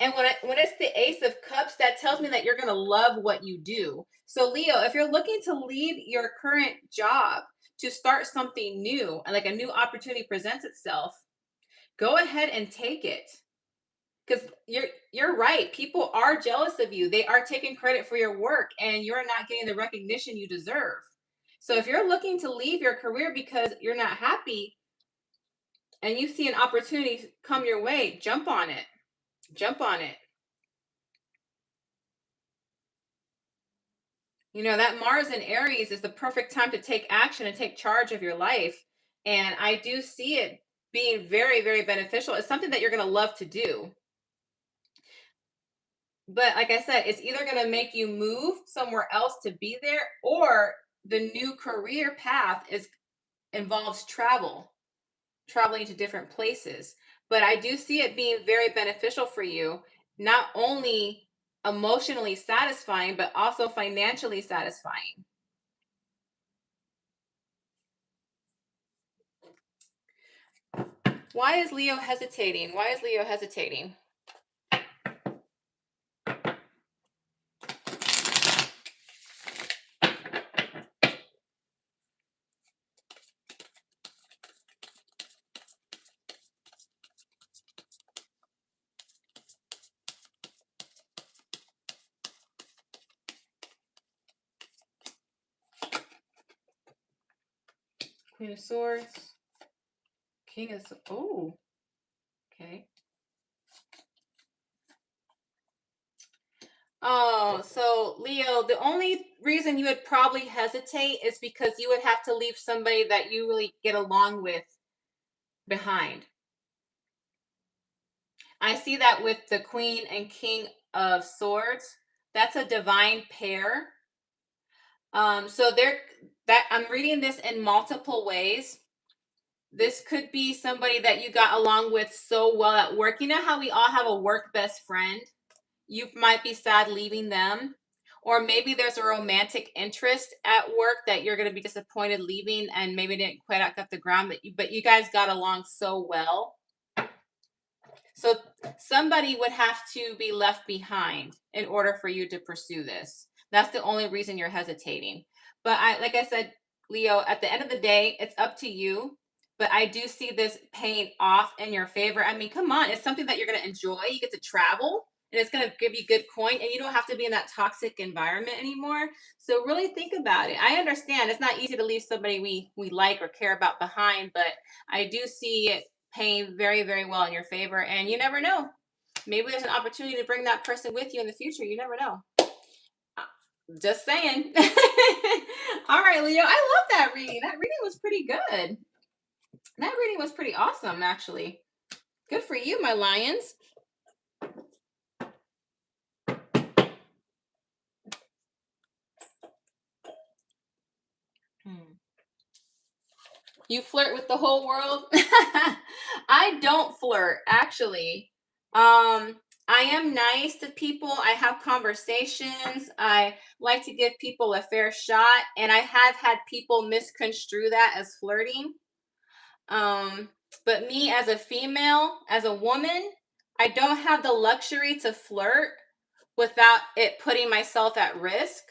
Speaker 1: And when it's the Ace of Cups, that tells me that you're going to love what you do. So Leo, if you're looking to leave your current job to start something new, and like a new opportunity presents itself, go ahead and take it. Because you're right. People are jealous of you. They are taking credit for your work, and you're not getting the recognition you deserve. So if you're looking to leave your career because you're not happy and you see an opportunity come your way, jump on it. Jump on it. You know, that Mars in Aries is the perfect time to take action and take charge of your life. And I do see it being very, very beneficial. It's something that you're going to love to do. But like I said, it's either going to make you move somewhere else to be there, or the new career path involves traveling to different places. But I do see it being very beneficial for you, not only emotionally satisfying, but also financially satisfying. Why is Leo hesitating? Why is Leo hesitating? Queen of Swords. King of Swords. Oh, okay. Oh, so Leo, the only reason you would probably hesitate is because you would have to leave somebody that you really get along with behind. I see that with the Queen and King of Swords. That's a divine pair. So I'm reading this in multiple ways. This could be somebody that you got along with so well at work. You know how we all have a work best friend? You might be sad leaving them. Or maybe there's a romantic interest at work that you're going to be disappointed leaving and maybe didn't quite act up the ground, but you guys got along so well. So somebody would have to be left behind in order for you to pursue this. That's the only reason you're hesitating. But like I said, Leo, at the end of the day, it's up to you. But I do see this paying off in your favor. I mean, come on, it's something that you're going to enjoy. You get to travel and it's going to give you good coin and you don't have to be in that toxic environment anymore. So really think about it. I understand it's not easy to leave somebody we like or care about behind, but I do see it paying very, very well in your favor. And you never know. Maybe there's an opportunity to bring that person with you in the future. You never know. Just saying. All right, Leo. I love that reading. That reading was pretty good. That reading was pretty awesome, actually. Good for you, my lions. You flirt with the whole world? I don't flirt, actually. I am nice to people. I have conversations. I like to give people a fair shot, and I have had people misconstrue that as flirting. But me as a female, as a woman, I don't have the luxury to flirt without it putting myself at risk.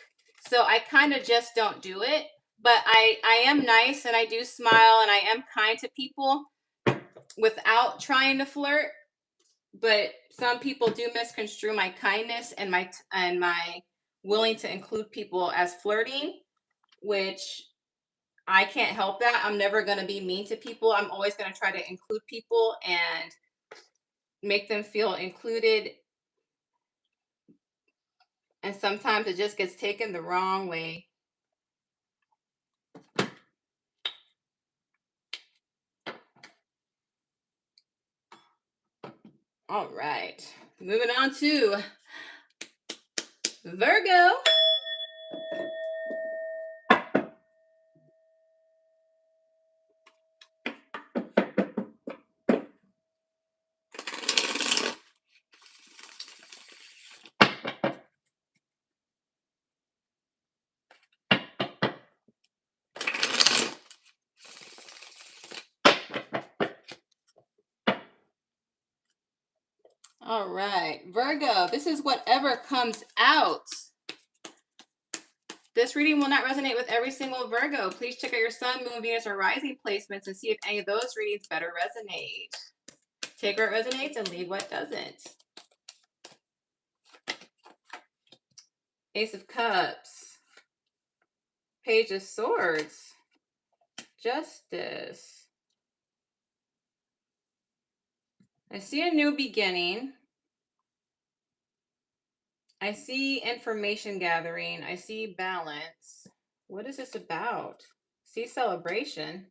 Speaker 1: So I kind of just don't do it. But I am nice and I do smile and I am kind to people without trying to flirt. But some people do misconstrue my kindness and my willing to include people as flirting, which I can't help that. I'm never going to be mean to people. I'm always going to try to include people and make them feel included. And sometimes it just gets taken the wrong way. All right. Moving on to Virgo. All right, Virgo, this is whatever comes out. This reading will not resonate with every single Virgo. Please check out your sun, moon, Venus, or rising placements and see if any of those readings better resonate. Take what resonates and leave what doesn't. Ace of Cups. Page of Swords. Justice. I see a new beginning. I see information gathering. I see balance. What is this about? See celebration.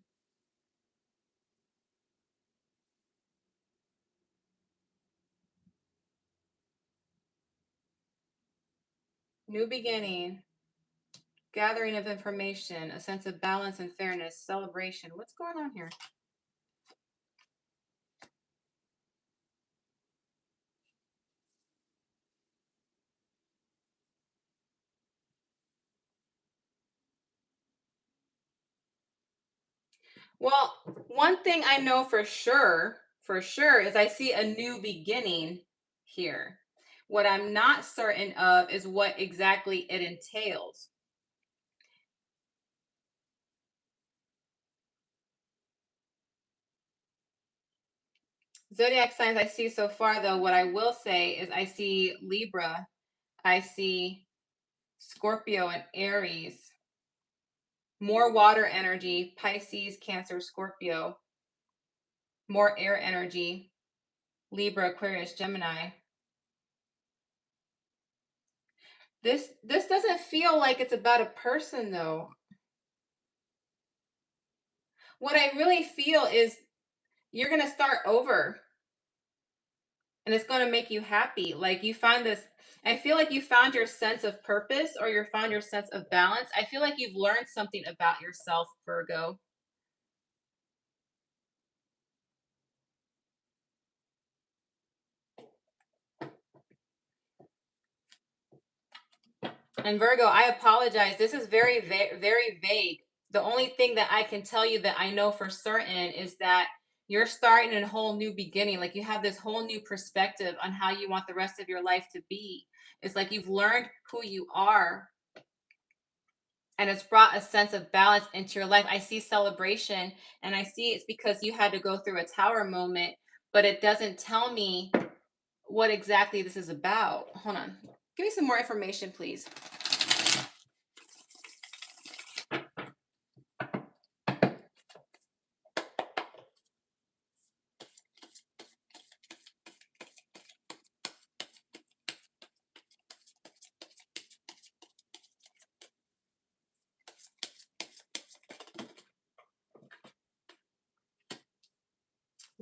Speaker 1: New beginning. Gathering of information. A sense of balance and fairness. Celebration. What's going on here? Well, one thing I know for sure, is I see a new beginning here. What I'm not certain of is what exactly it entails. Zodiac signs I see so far, though, what I will say is I see Libra, I see Scorpio and Aries, more water energy, Pisces, Cancer, Scorpio, more air energy, Libra, Aquarius, Gemini. This doesn't feel like it's about a person, though. What I really feel is you're going to start over and it's going to make you happy. Like you find this, I feel like you found your sense of purpose, or you found your sense of balance. I feel like you've learned something about yourself, Virgo. And Virgo, I apologize. This is very, very vague. The only thing that I can tell you that I know for certain is that you're starting a whole new beginning. Like, you have this whole new perspective on how you want the rest of your life to be. It's like you've learned who you are, and it's brought a sense of balance into your life. I see celebration, and I see it's because you had to go through a tower moment, but it doesn't tell me what exactly this is about. Hold on. Give me some more information, please.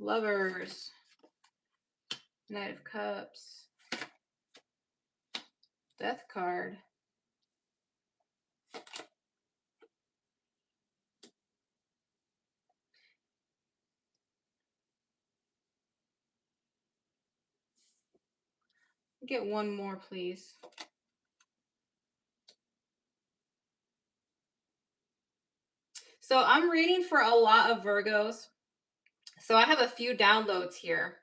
Speaker 1: Lovers, Knight of Cups, Death card. Get one more, please. So I'm reading for a lot of Virgos. So I have a few downloads here.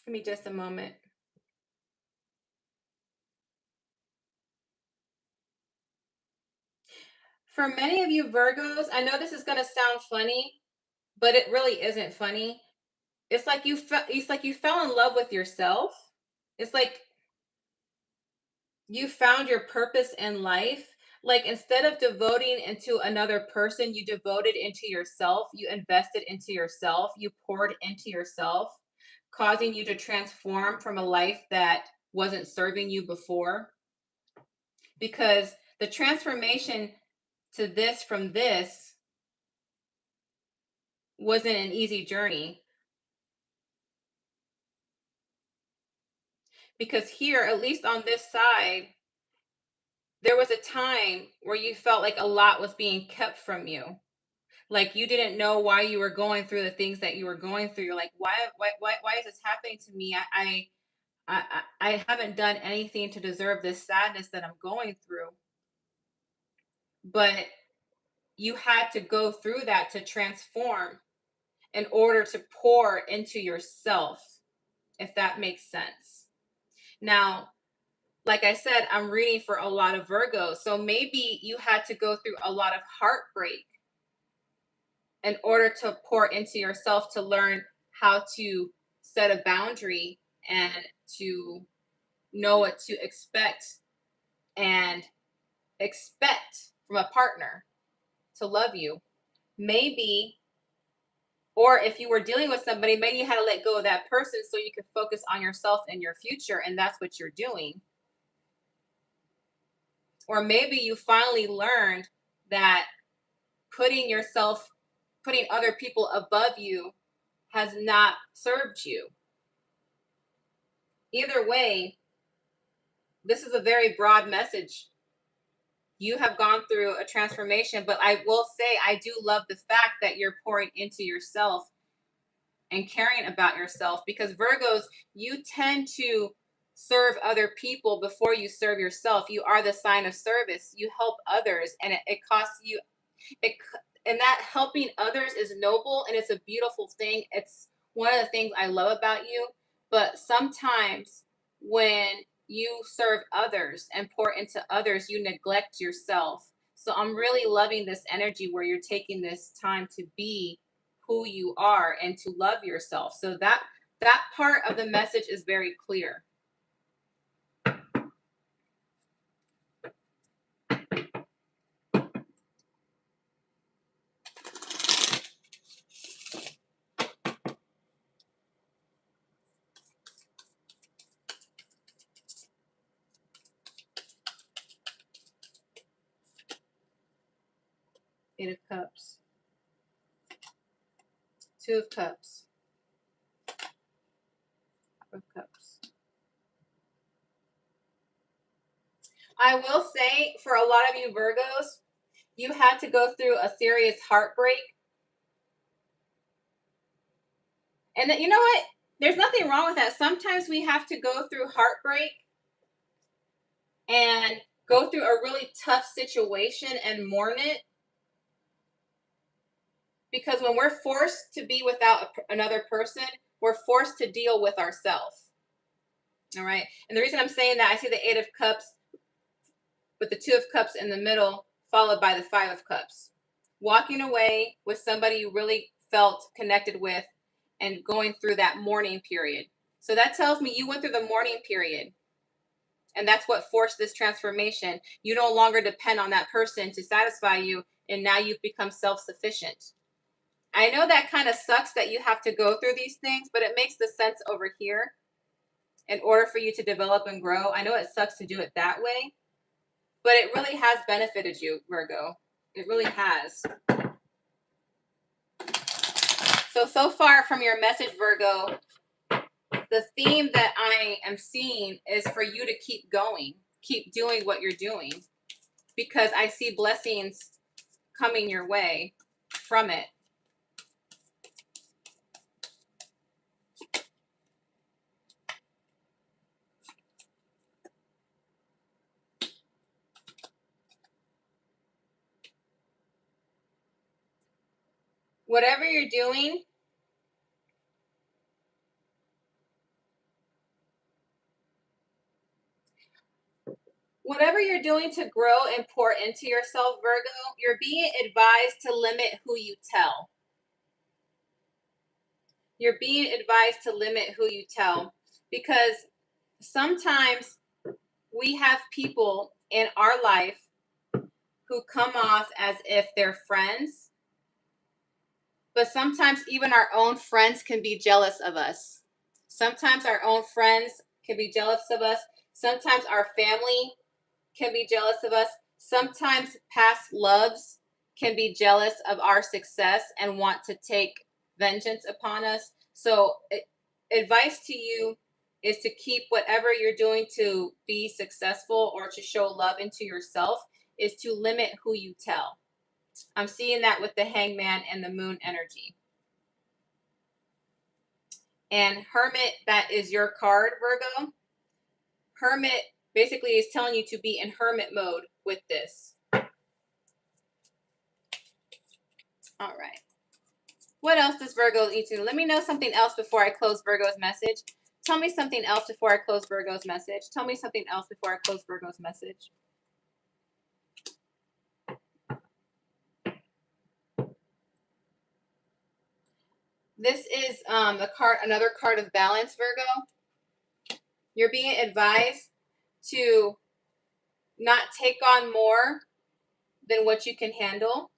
Speaker 1: Give me just a moment. For many of you Virgos, I know this is going to sound funny, but it really isn't funny. It's like you fell in love with yourself. It's like you found your purpose in life. Like, instead of devoting into another person, you devoted into yourself. You invested into yourself. You poured into yourself, causing you to transform from a life that wasn't serving you before. Because the transformation to this from this wasn't an easy journey. Because here, at least on this side, there was a time where you felt like a lot was being kept from you. Like, you didn't know why you were going through the things that you were going through. You're like, why is this happening to me? I haven't done anything to deserve this sadness that I'm going through. But you had to go through that to transform in order to pour into yourself, if that makes sense. Now, like I said, I'm reading for a lot of Virgos. So maybe you had to go through a lot of heartbreak in order to pour into yourself, to learn how to set a boundary and to know what to expect and expect from a partner to love you. Maybe, or if you were dealing with somebody, maybe you had to let go of that person so you could focus on yourself and your future, and that's what you're doing. Or maybe you finally learned that putting other people above you has not served you. Either way, this is a very broad message. You have gone through a transformation, but I will say, I do love the fact that you're pouring into yourself and caring about yourself, because Virgos, you tend to serve other people before you serve yourself. You are the sign of service. You help others, and it costs you, and that helping others is noble, and it's a beautiful thing. It's one of the things I love about you. But sometimes when you serve others and pour into others, you neglect yourself. So I'm really loving this energy where you're taking this time to be who you are and to love yourself. So that part of the message is very clear. Eight of Cups, Two of Cups, of Cups. I will say, for a lot of you Virgos, you had to go through a serious heartbreak. And you know what? There's nothing wrong with that. Sometimes we have to go through heartbreak and go through a really tough situation and mourn it. Because when we're forced to be without another person, we're forced to deal with ourselves. All right. And the reason I'm saying that, I see the 8 of Cups with the 2 of Cups in the middle, followed by the 5 of Cups. Walking away with somebody you really felt connected with and going through that mourning period. So that tells me you went through the mourning period. And that's what forced this transformation. You no longer depend on that person to satisfy you. And now you've become self-sufficient. I know that kind of sucks that you have to go through these things, but it makes the sense over here in order for you to develop and grow. I know it sucks to do it that way, but it really has benefited you, Virgo. It really has. So far from your message, Virgo, the theme that I am seeing is for you to keep going, keep doing what you're doing, because I see blessings coming your way from it. Whatever you're doing, to grow and pour into yourself, Virgo, you're being advised to limit who you tell. You're being advised to limit who you tell, because sometimes we have people in our life who come off as if they're friends, but sometimes even our own friends can be jealous of us. Sometimes our own friends can be jealous of us. Sometimes our family can be jealous of us. Sometimes past loves can be jealous of our success and want to take vengeance upon us. So advice to you is to keep whatever you're doing to be successful or to show love into yourself, is to limit who you tell. I'm seeing that with the Hangman and the Moon energy. And Hermit, that is your card, Virgo. Hermit basically is telling you to be in hermit mode with this. All right. What else does Virgo need to do? Let me know something else before I close Virgo's message. Tell me something else before I close Virgo's message. Tell me something else before I close Virgo's message. This is another card of balance, Virgo. You're being advised to not take on more than what you can handle.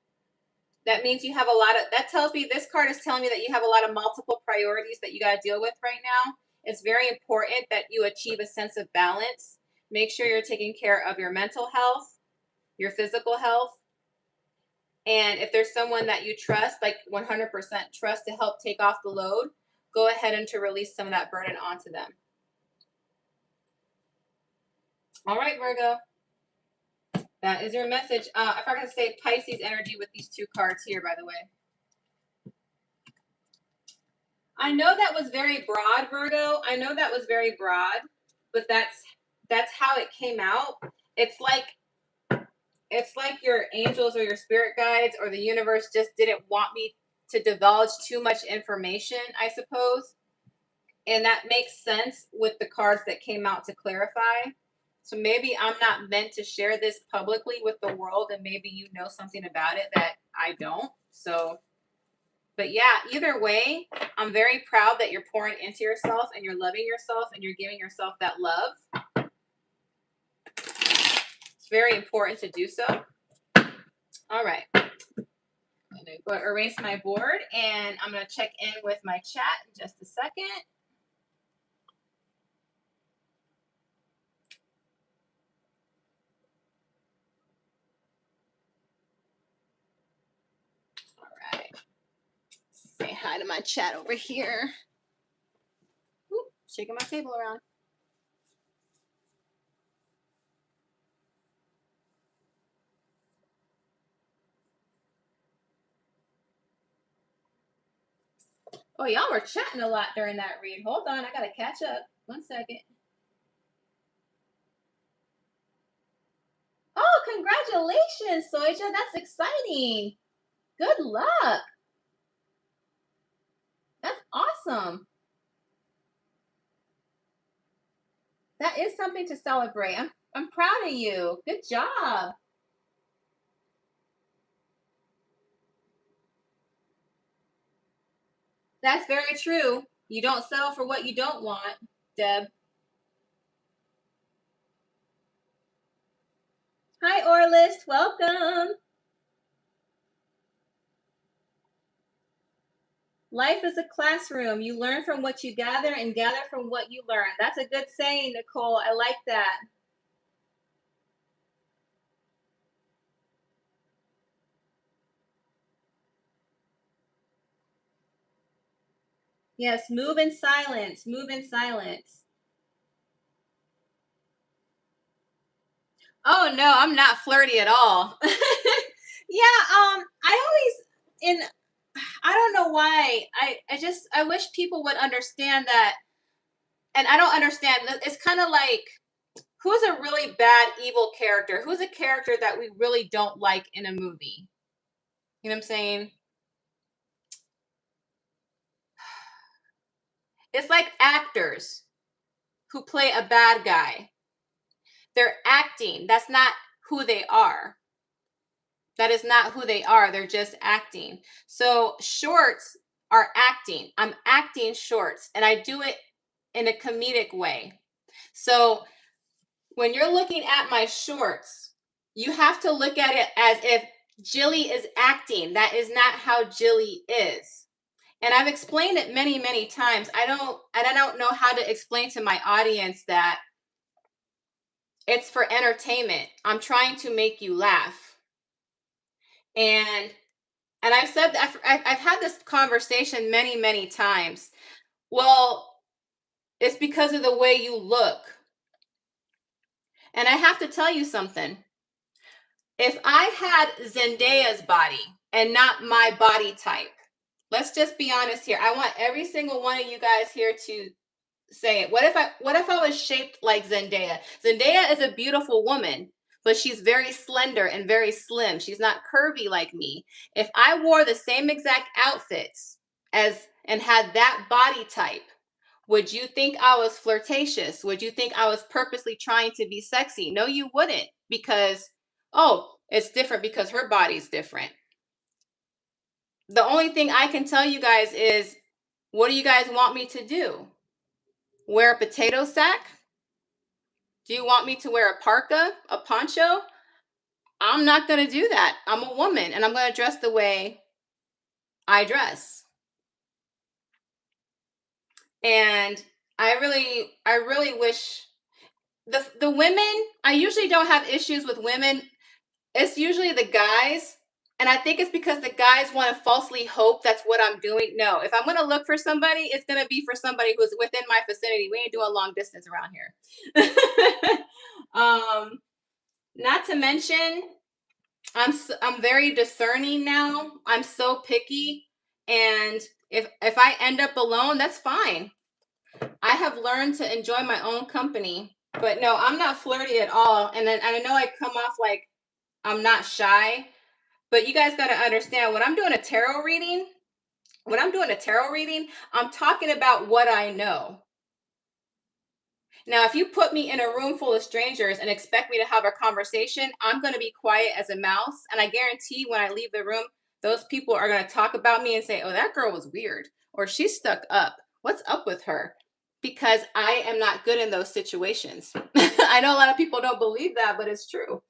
Speaker 1: That means you have that tells me, this card is telling me that you have a lot of multiple priorities that you got to deal with right now. It's very important that you achieve a sense of balance. Make sure you're taking care of your mental health, your physical health. And if there's someone that you trust, like 100% trust, to help take off the load, go ahead and to release some of that burden onto them. All right, Virgo. That is your message. I forgot to say Pisces energy with these 2 cards here, by the way. I know that was very broad, Virgo. I know that was very broad, but that's how it came out. It's like your angels or your spirit guides or the universe just didn't want me to divulge too much information, I suppose. And that makes sense with the cards that came out to clarify. So maybe I'm not meant to share this publicly with the world, and maybe you know something about it that I don't. So, but yeah, either way, I'm very proud that you're pouring into yourself and you're loving yourself and you're giving yourself that love. It's very important to do so. All right. I'm going to go erase my board, and I'm going to check in with my chat in just a second. Say hi to my chat over here. Oops. shaking my table around. Oh, y'all were chatting a lot during that read. Hold on, I gotta catch up. 1 second. Oh, congratulations, Soja. That's exciting. Good luck. That's awesome. That is something to celebrate. I'm proud of you. Good job. That's very true. You don't settle for what you don't want, Deb. Hi, Orlist. Welcome. Life is a classroom. You learn from what you gather and gather from what you learn. That's a good saying, Nicole. I like that. Yes, move in silence. Move in silence. Oh no, I'm not flirty at all. Yeah, I don't know why. I wish people would understand that, and I don't understand. It's kind of like, who's a really bad evil character? Who's a character that we really don't like in a movie? You know what I'm saying? It's like actors who play a bad guy. They're acting. That's not who they are. That is not who they are. They're just acting. So shorts are acting. I'm acting shorts, and I do it in a comedic way. So when you're looking at my shorts, you have to look at it as if Jilly is acting. That is not how Jilly is. And I've explained it many, many times. I don't know how to explain to my audience that it's for entertainment. I'm trying to make you laugh. And I've said that I've had this conversation many, many times. Well, it's because of the way you look. And I have to tell you something. If I had Zendaya's body and not my body type, let's just be honest here. I want every single one of you guys here to say it. What if I was shaped like Zendaya? Zendaya is a beautiful woman, but she's very slender and very slim. She's not curvy like me. If I wore the same exact outfits and had that body type, would you think I was flirtatious? Would you think I was purposely trying to be sexy? No, you wouldn't, because, oh, it's different because her body's different. The only thing I can tell you guys is, what do you guys want me to do? Wear a potato sack? Do you want me to wear a parka, a poncho? I'm not going to do that. I'm a woman, and I'm going to dress the way I dress. And I really wish the women, I usually don't have issues with women. It's usually the guys. And I think it's because the guys want to falsely hope that's what I'm doing. No, if I'm going to look for somebody, it's going to be for somebody who's within my vicinity. We ain't doing long distance around here. Not to mention, I'm very discerning now. I'm so picky. And if I end up alone, that's fine. I have learned to enjoy my own company. But no, I'm not flirty at all. And then I know I come off like I'm not shy. But you guys got to understand, when I'm doing a tarot reading, I'm talking about what I know. Now, if you put me in a room full of strangers and expect me to have a conversation, I'm going to be quiet as a mouse. And I guarantee when I leave the room, those people are going to talk about me and say, oh, that girl was weird, or she's stuck up. What's up with her? Because I am not good in those situations. I know a lot of people don't believe that, but it's true.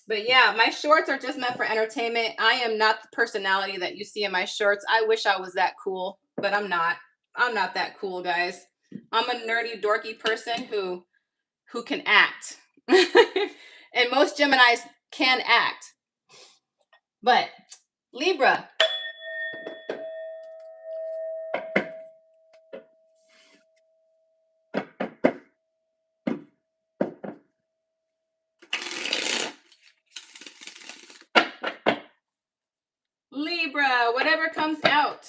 Speaker 1: But yeah, my shorts are just meant for entertainment. I am not the personality that you see in my shorts. I wish I was that cool, but I'm not. I'm not that cool, guys. I'm a nerdy, dorky person who can act. And most Geminis can act. But Libra. comes out.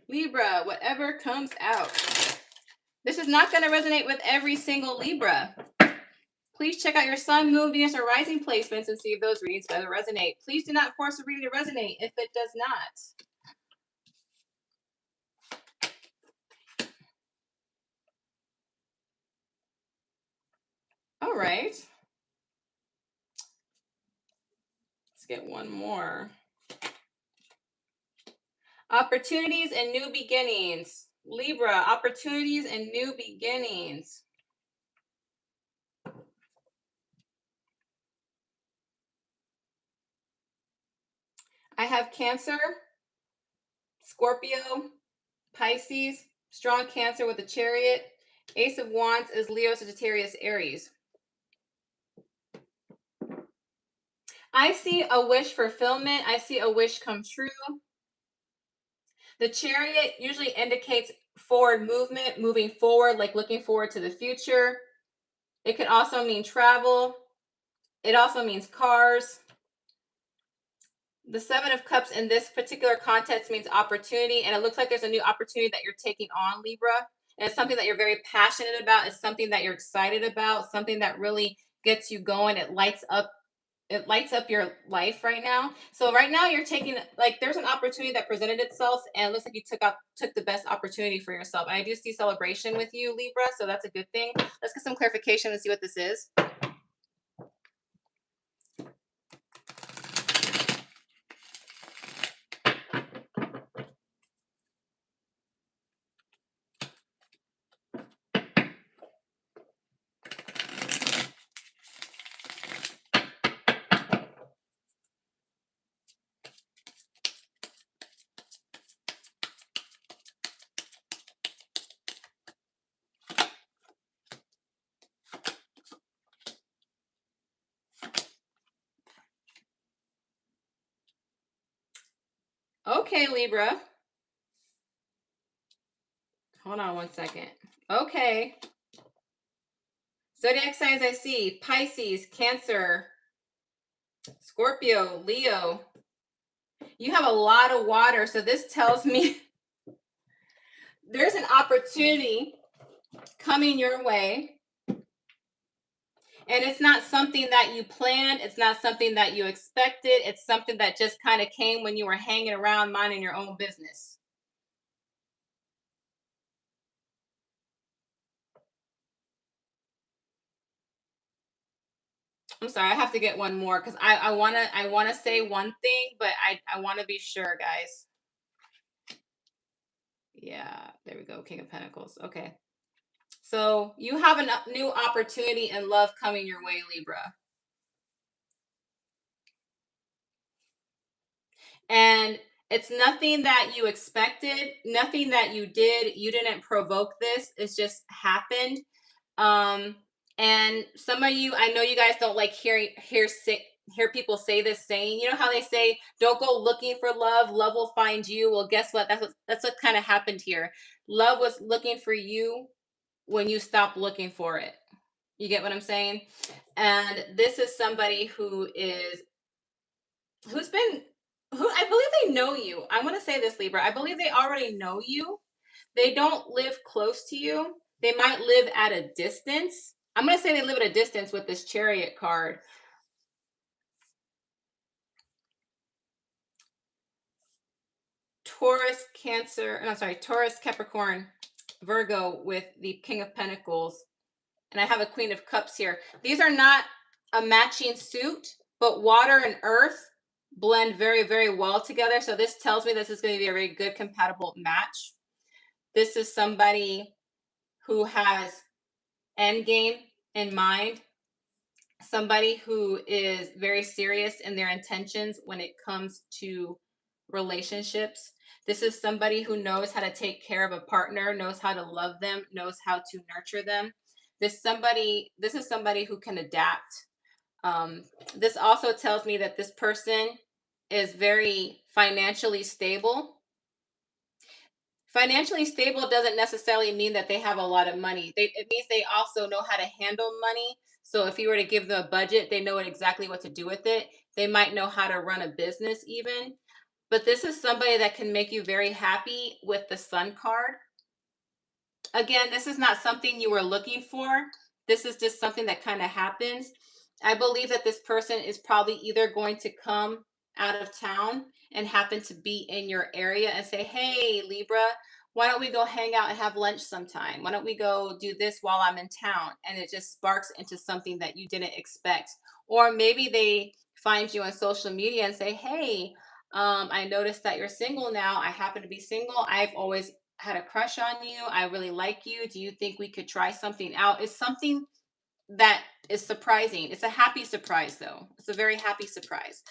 Speaker 1: Libra, whatever comes out. This is not going to resonate with every single Libra. Please check out your Sun, Moon, Venus, or Rising placements and see if those readings better resonate. Please do not force a reading to resonate if it does not. All right. Let's get one more. Opportunities and new beginnings. Libra, opportunities and new beginnings. I have Cancer, Scorpio, Pisces, strong Cancer with the Chariot. Ace of Wands is Leo, Sagittarius, Aries. I see a wish fulfillment. I see a wish come true. The Chariot usually indicates forward movement, moving forward, like looking forward to the future. It could also mean travel. It also means cars. The Seven of Cups in this particular context means opportunity, and it looks like there's a new opportunity that you're taking on, Libra. And it's something that you're very passionate about. It's something that you're excited about, something that really gets you going. It lights up your life right now. So right now you're taking, like, there's an opportunity that presented itself, and it looks like you took the best opportunity for yourself. And I do see celebration with you, Libra, so that's a good thing. Let's get some clarification and see what this is. Okay, Libra. Hold on one second. Okay. Zodiac signs I see: Pisces, Cancer, Scorpio, Leo. You have a lot of water, so this tells me there's an opportunity coming your way. And it's not something that you planned. It's not something that you expected. It's something that just kind of came when you were hanging around minding your own business. I'm sorry, I have to get one more because I wanna say one thing, but I want to be sure, guys. Yeah, there we go. King of Pentacles. Okay. So you have a new opportunity in love coming your way, Libra. And it's nothing that you expected, nothing that you did. You didn't provoke this. It's just happened. And some of you, I know you guys don't like hear people say this saying. You know how they say, "Don't go looking for love. Love will find you." Well, guess what? That's what kind of happened here. Love was looking for you when you stopped looking for it. You get what I'm saying? And this is somebody who's been, who I believe they know you. I want to say this, Libra. I believe they already know you. They don't live close to you. They might live at a distance. I'm going to say they live at a distance with this Chariot card. Taurus, Capricorn, Virgo with the King of Pentacles. And I have a Queen of Cups here. These are not a matching suit, but water and earth blend very, very well together. So this tells me this is going to be a very good compatible match. This is somebody who has end game in mind, somebody who is very serious in their intentions when it comes to relationships. This is somebody who knows how to take care of a partner, knows how to love them, knows how to nurture them. This is somebody who can adapt. This also tells me that this person is very financially stable. Financially stable doesn't necessarily mean that they have a lot of money. It means they also know how to handle money. So if you were to give them a budget, they know exactly what to do with it. They might know how to run a business even. but this is somebody that can make you very happy with the Sun card. Again, this is not something you were looking for. This is just something that kind of happens. I believe that this person is probably either going to come out of town and happen to be in your area and say, hey, Libra, why don't we go hang out and have lunch sometime? Why don't we go do this while I'm in town? And it just sparks into something that you didn't expect. Or maybe they find you on social media and say, hey, I noticed that you're single now. I happen to be single. I've always had a crush on you. I really like you. Do you think we could try something out? It's something that is surprising. It's a happy surprise, though. It's a very happy surprise.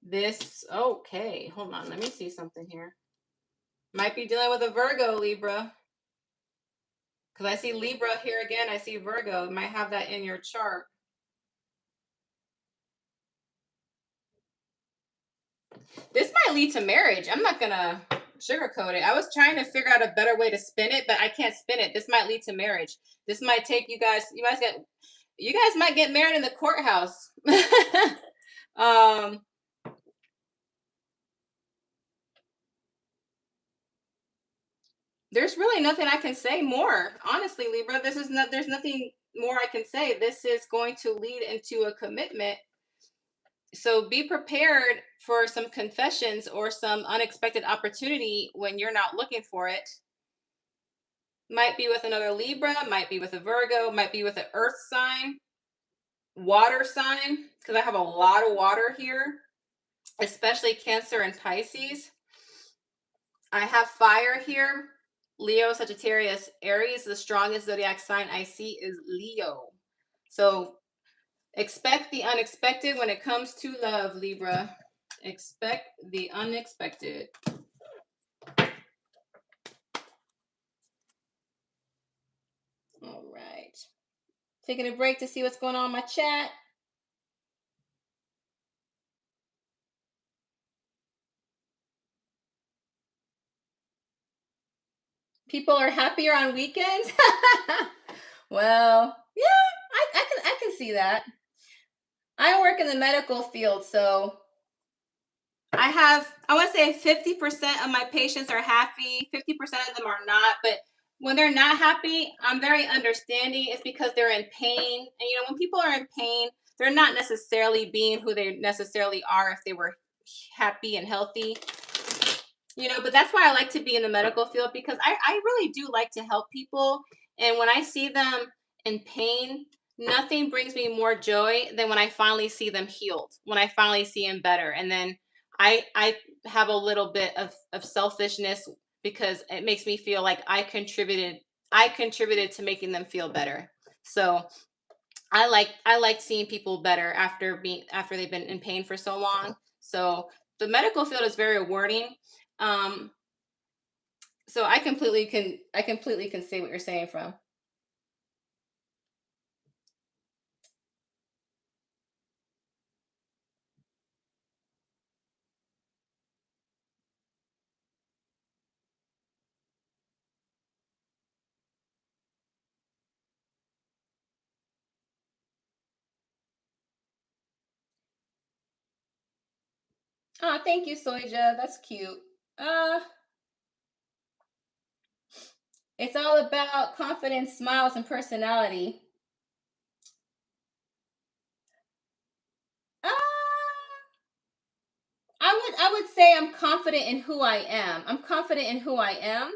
Speaker 1: This, okay, hold on. Let me see something here. Might be dealing with a Virgo, Libra. Because I see Libra here again. I see Virgo. You might have that in your chart. This might lead to marriage. I'm not going to sugarcoat it. I was trying to figure out a better way to spin it, but I can't spin it. This might lead to marriage. This might take you guys might get married in the courthouse. There's really nothing I can say more. Honestly, Libra, there's nothing more I can say. This is going to lead into a commitment. So be prepared for some confessions or some unexpected opportunity when you're not looking for it. Might be with another Libra, might be with a Virgo, might be with an earth sign, water sign, because I have a lot of water here, especially Cancer and Pisces. I have fire here. Leo, Sagittarius, Aries. The strongest zodiac sign I see is Leo. So expect the unexpected when it comes to love, Libra. Expect the unexpected. All right. Taking a break to see what's going on in my chat. People are happier on weekends. Well, yeah, I can see that. I work in the medical field, so I want to say 50% of my patients are happy, 50% of them are not, but when they're not happy, I'm very understanding. It's because they're in pain. And when people are in pain, they're not necessarily being who they necessarily are if they were happy and healthy. But that's why I like to be in the medical field, because I really do like to help people. And when I see them in pain, nothing brings me more joy than when I finally see them healed, when I finally see them better. And then I have a little bit of selfishness, because it makes me feel like I contributed to making them feel better. So I like seeing people better after they've been in pain for so long. So the medical field is very rewarding. So I completely can see what you're saying from. Oh, thank you, Soja. That's cute. It's all about confidence, smiles, and personality. I would say I'm confident in who I am. I'm confident in who I am.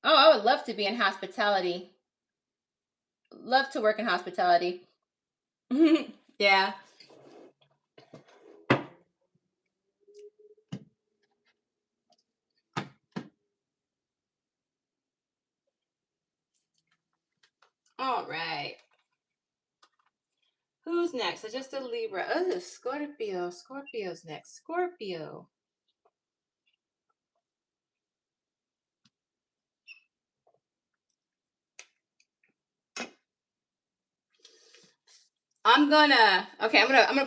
Speaker 1: Oh, I would love to be in hospitality. Love to work in hospitality. Yeah. All right. Who's next? I just did Libra. Oh, Scorpio. Scorpio's next. Scorpio. I'm gonna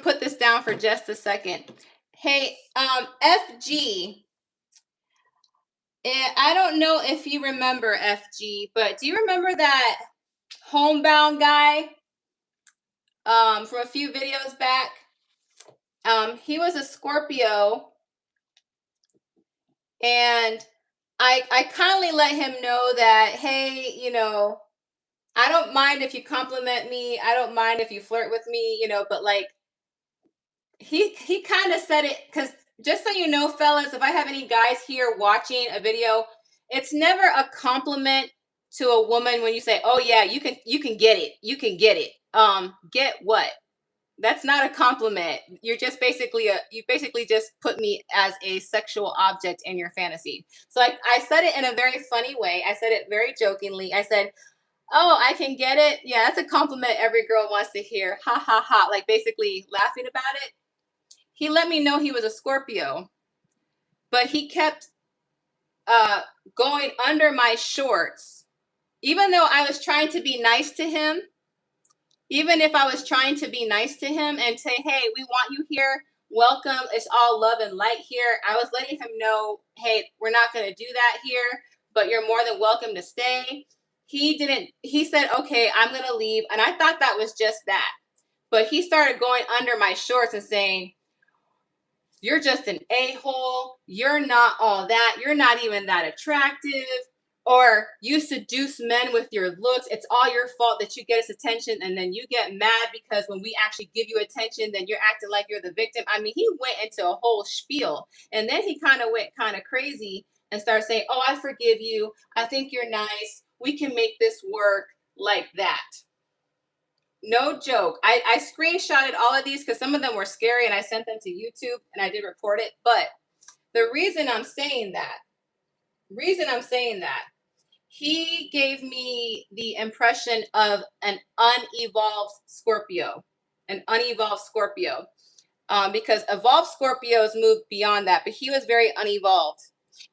Speaker 1: put this down for just a second. Hey, FG. I don't know if you remember FG, but do you remember that homebound guy from a few videos back? He was a Scorpio, and I kindly let him know that, hey, you know, I don't mind if you compliment me. I don't mind if you flirt with me, you know, but like he kind of said it, because just so you know, fellas, if I have any guys here watching a video, it's never a compliment to a woman when you say, "Oh yeah, you can get it. You can get it." Get what? That's not a compliment. You're just basically you basically just put me as a sexual object in your fantasy. So I said it in a very funny way. I said it very jokingly. I said, "Oh, I can get it. Yeah, that's a compliment every girl wants to hear." Ha ha ha. Like basically laughing about it. He let me know he was a Scorpio, but he kept going under my shorts. Even though I was trying to be nice to him, even if I was trying to be nice to him and say, "Hey, we want you here. Welcome. It's all love and light here." I was letting him know, "Hey, we're not going to do that here, but you're more than welcome to stay." He didn't. He said, "Okay, I'm going to leave." And I thought that was just that. But he started going under my shorts and saying, "You're just an a-hole. You're not all that. You're not even that attractive. Or you seduce men with your looks. It's all your fault that you get us attention. And then you get mad because when we actually give you attention, then you're acting like you're the victim." I mean, he went into a whole spiel. And then he kind of went kind of crazy and started saying, "Oh, I forgive you. I think you're nice. We can make this work," like that. No joke. I screenshotted all of these because some of them were scary and I sent them to YouTube and I did report it. But the reason I'm saying that, he gave me the impression of an unevolved Scorpio, because evolved Scorpios move beyond that, but he was very unevolved.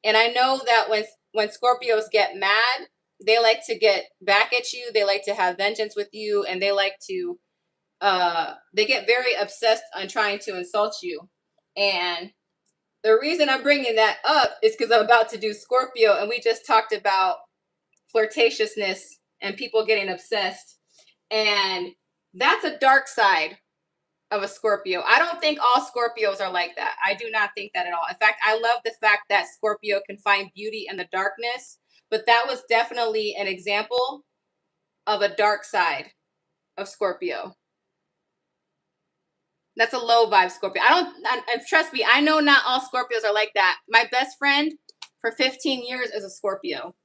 Speaker 1: And I know that when Scorpios get mad, they like to get back at you. They like to have vengeance with you, and they like to they get very obsessed on trying to insult you. And the reason I'm bringing that up is because I'm about to do Scorpio, and we just talked about flirtatiousness and people getting obsessed. And that's a dark side of a Scorpio. I don't think all Scorpios are like that. I do not think that at all. In fact, I love the fact that Scorpio can find beauty in the darkness, but that was definitely an example of a dark side of Scorpio. That's a low vibe Scorpio. Trust me, I know not all Scorpios are like that. My best friend for 15 years is a Scorpio.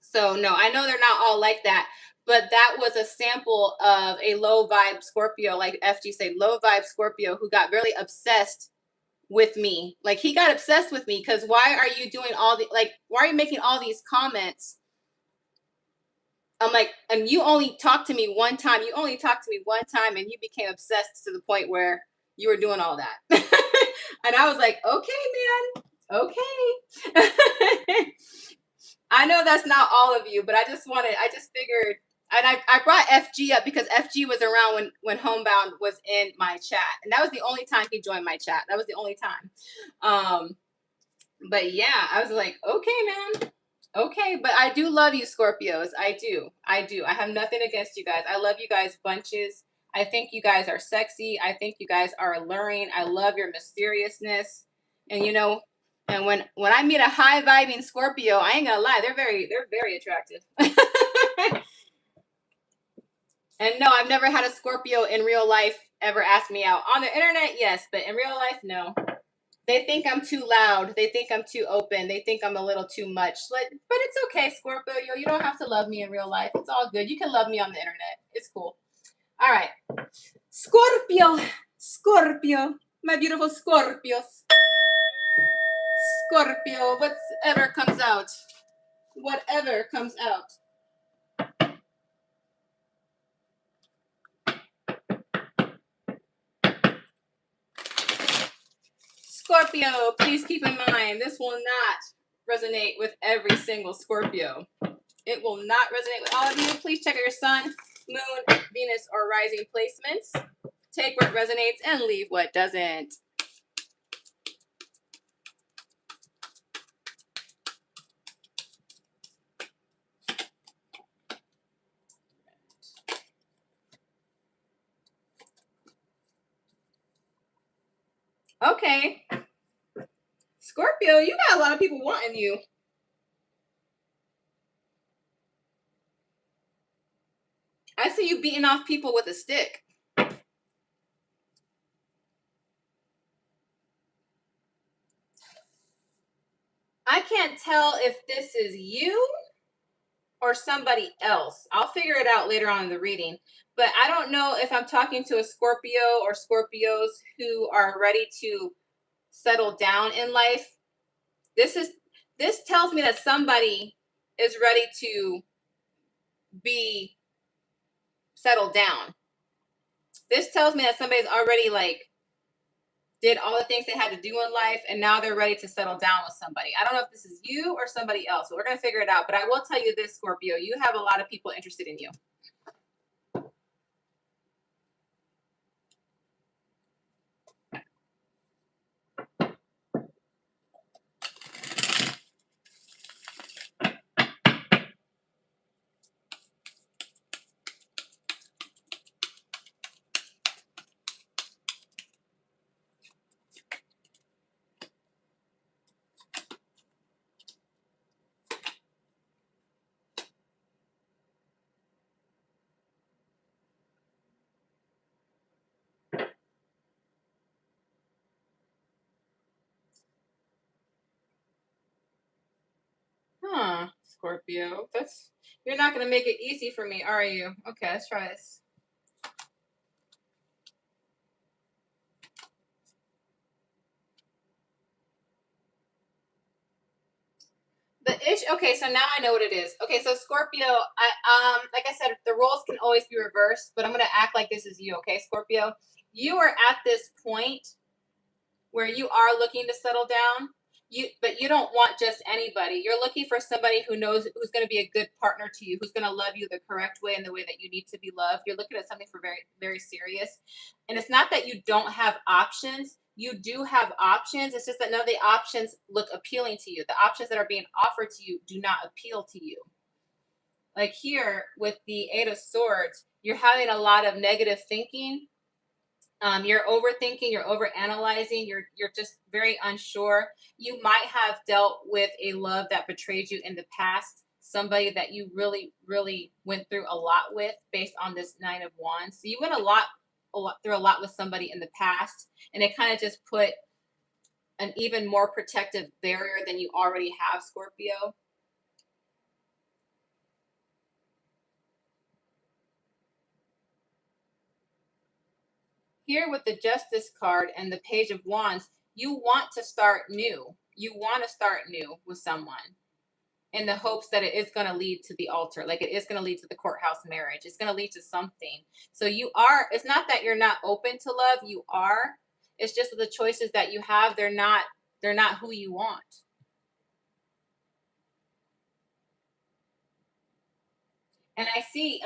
Speaker 1: So no, I know they're not all like that, but that was a sample of a low vibe Scorpio, like FG said, low vibe Scorpio who got really obsessed with me. Like he got obsessed with me because why are you doing why are you making all these comments? I'm like, and you only talked to me one time. You only talked to me one time, and you became obsessed to the point where you were doing all that. And I was like, okay, man, okay. I know that's not all of you, but I just figured, and I brought FG up because FG was around when Homebound was in my chat, and that was the only time he joined my chat. That was the only time. But yeah, I was like, okay, man. Okay, but I do love you, Scorpios. I do. I have nothing against you guys. I love you guys bunches. I think you guys are sexy. I think you guys are alluring. I love your mysteriousness. And you know, and when I meet a high vibing Scorpio, I ain't gonna lie, they're very attractive. And no, I've never had a Scorpio in real life ever ask me out. On the internet, yes, but in real life, no. They think I'm too loud. They think I'm too open. They think I'm a little too much. But it's okay, Scorpio. You don't have to love me in real life. It's all good. You can love me on the internet. It's cool. All right. Scorpio. My beautiful Scorpios. Scorpio. Whatever comes out. Scorpio, please keep in mind, this will not resonate with every single Scorpio. It will not resonate with all of you. Please check out your sun, moon, Venus, or rising placements. Take what resonates and leave what doesn't. Okay. Scorpio, you got a lot of people wanting you. I see you beating off people with a stick. I can't tell if this is you or somebody else. I'll figure it out later on in the reading. But I don't know if I'm talking to a Scorpio or Scorpios who are ready to settle down in life. This tells me that somebody is ready to be settled down. This tells me that somebody's already did all the things they had to do in life, and now they're ready to settle down with somebody. I don't know if this is you or somebody else, but we're going to figure it out. But I will tell you this, Scorpio, you have a lot of people interested in you. Huh, Scorpio. You're not going to make it easy for me, are you? Okay, let's try this. Okay, so now I know what it is. Okay, so Scorpio, like I said, the roles can always be reversed, but I'm going to act like this is you, okay, Scorpio? You are at this point where you are looking to settle down. But you don't want just anybody. You're looking for somebody who's going to be a good partner to you, who's going to love you the correct way and the way that you need to be loved. You're looking at something for very, very serious. And it's not that you don't have options. You do have options. It's just that none of the options look appealing to you. The options that are being offered to you do not appeal to you. Like here with the Eight of Swords, you're having a lot of negative thinking. You're overthinking, you're overanalyzing, you're just very unsure. You might have dealt with a love that betrayed you in the past, somebody that you really, really went through a lot with based on this Nine of Wands. So you went through a lot with somebody in the past, and it kind of just put an even more protective barrier than you already have, Scorpio. Here with the Justice card and the Page of Wands, you want to start new. You want to start new with someone in the hopes that it is going to lead to the altar. Like it is going to lead to the courthouse marriage. It's going to lead to something. So it's not that you're not open to love. You are. It's just that the choices that you have, they're not who you want. And I see,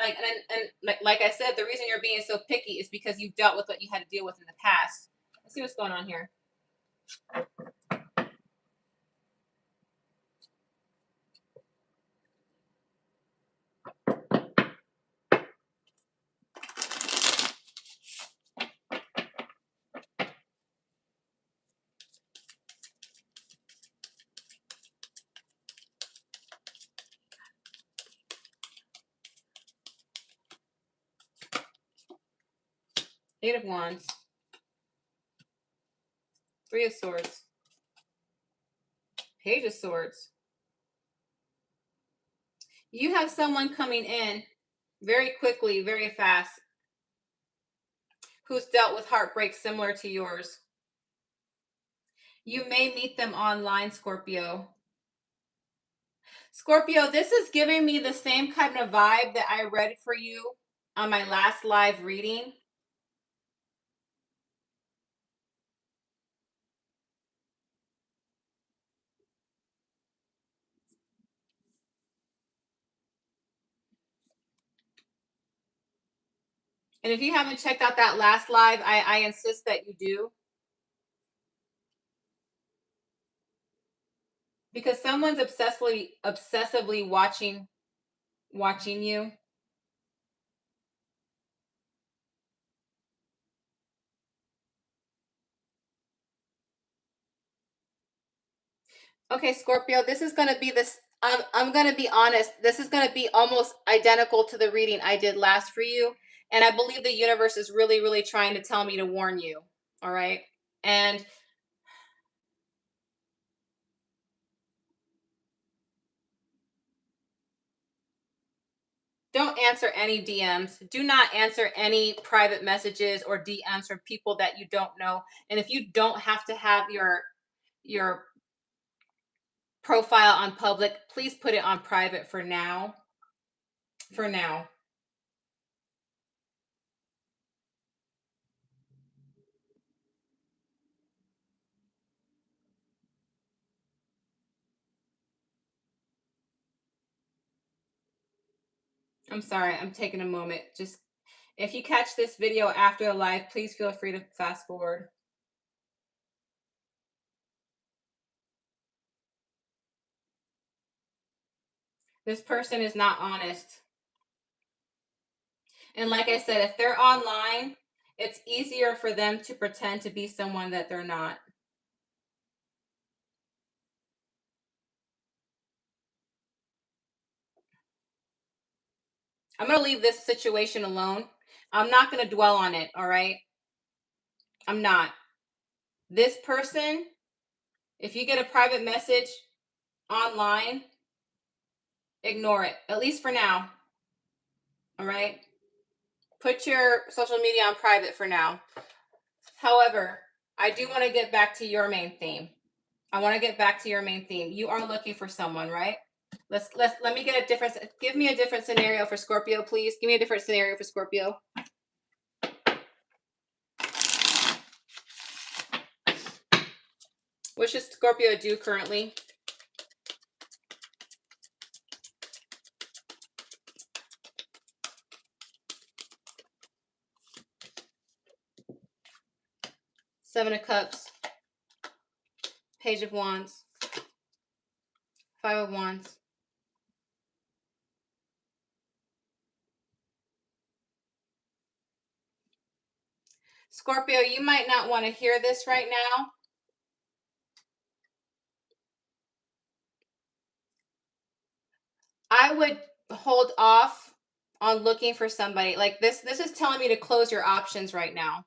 Speaker 1: like I said, the reason you're being so picky is because you've dealt with what you had to deal with in the past. Let's see what's going on here. Eight of Wands. Three of Swords. Page of Swords. You have someone coming in very quickly, very fast, who's dealt with heartbreak similar to yours. You may meet them online, Scorpio. Scorpio, this is giving me the same kind of vibe that I read for you on my last live reading. And if you haven't checked out that last live, I insist that you do. Because someone's obsessively watching you. Okay, Scorpio, this is going to be this. I'm going to be honest. This is going to be almost identical to the reading I did last for you. And I believe the universe is really, really trying to tell me to warn you. All right. And don't answer any DMs. Do not answer any private messages or DMs from people that you don't know. And if you don't have to have your profile on public, please put it on private for now. For now. I'm sorry, I'm taking a moment. Just if you catch this video after the live, please feel free to fast forward. This person is not honest. And like I said, if they're online, it's easier for them to pretend to be someone that they're not. I'm going to leave this situation alone. I'm not going to dwell on it, all right? I'm not. This person, if you get a private message online, ignore it, at least for now, all right? Put your social media on private for now. However, I do want to get back to your main theme. You are looking for someone, right? Let me get a different. Give me a different scenario for Scorpio, please. Give me a different scenario for Scorpio. What should Scorpio do currently? Seven of Cups, Page of Wands, Five of Wands. Scorpio, you might not want to hear this right now. I would hold off on looking for somebody. Like this is telling me to close your options right now.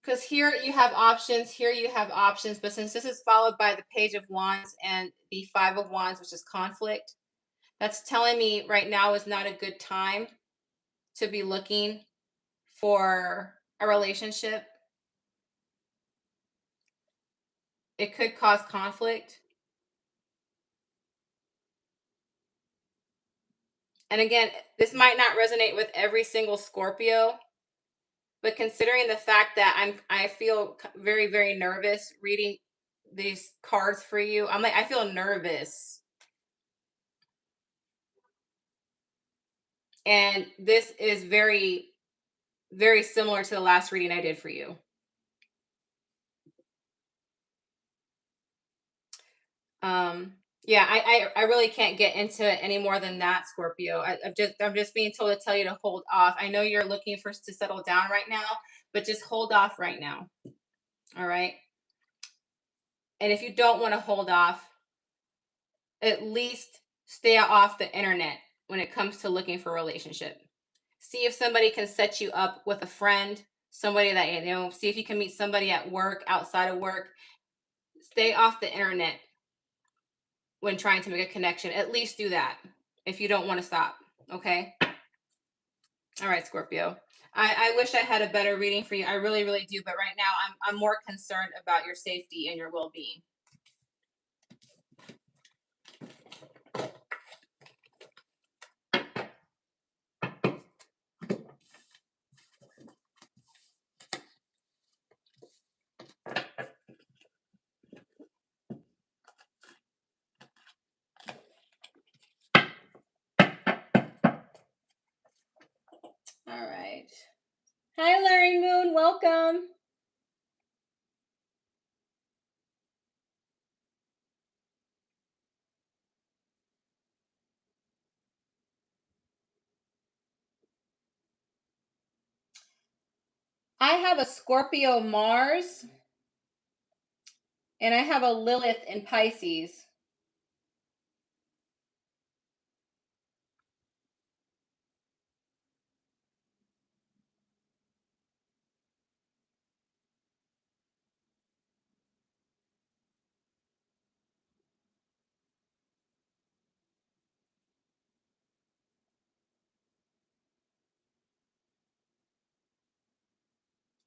Speaker 1: Because here you have options, but since this is followed by the Page of Wands and the Five of Wands, which is conflict, that's telling me right now is not a good time to be looking for a relationship. It could cause conflict. And again, this might not resonate with every single Scorpio, but considering the fact that I feel very, very nervous reading these cards for you. I feel nervous. And this is very, very similar to the last reading I did for you. Yeah, I really can't get into it any more than that, Scorpio. I'm just being told to tell you to hold off. I know you're looking to settle down right now, but just hold off right now. All right. And if you don't want to hold off, at least stay off the internet when it comes to looking for a relationship. See if somebody can set you up with a friend, somebody that you know. See if you can meet somebody at work, outside of work. Stay off the internet when trying to make a connection. At least do that if you don't want to stop. Okay. All right, Scorpio. I wish I had a better reading for you. I really, really do. But right now, I'm more concerned about your safety and your well-being. Hi, Larry Moon. Welcome. I have a Scorpio Mars, and I have a Lilith in Pisces.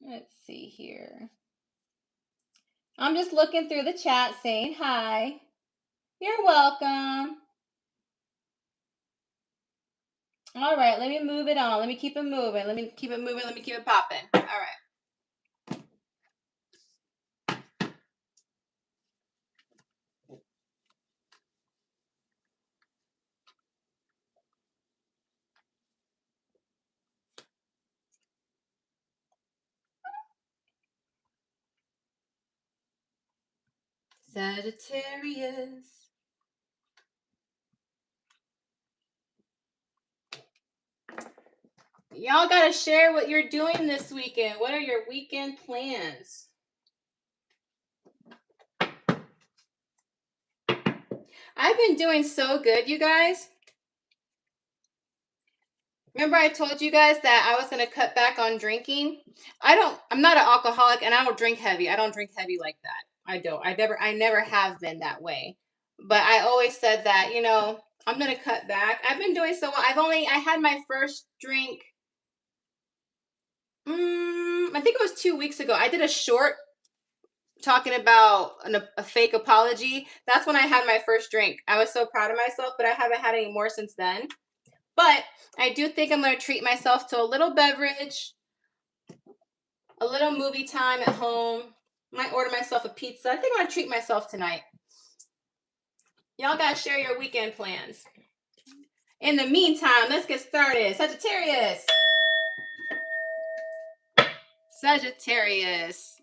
Speaker 1: Let's see here. I'm just looking through the chat saying hi. You're welcome. All right, let me move it on. Let me keep it moving. Let me keep it moving. Let me keep it popping. All right. Sagittarius. Y'all got to share what you're doing this weekend. What are your weekend plans? I've been doing so good, you guys. Remember I told you guys that I was going to cut back on drinking? I'm not an alcoholic, and I don't drink heavy. I don't drink heavy like that. I don't. I never have been that way. But I always said that, you know, I'm going to cut back. I've been doing so well. I had my first drink, I think it was 2 weeks ago. I did a short talking about a fake apology. That's when I had my first drink. I was so proud of myself, but I haven't had any more since then. But I do think I'm going to treat myself to a little beverage, a little movie time at home. Might order myself a pizza. I think I'm going to treat myself tonight. Y'all got to share your weekend plans. In the meantime, let's get started. Sagittarius. Sagittarius.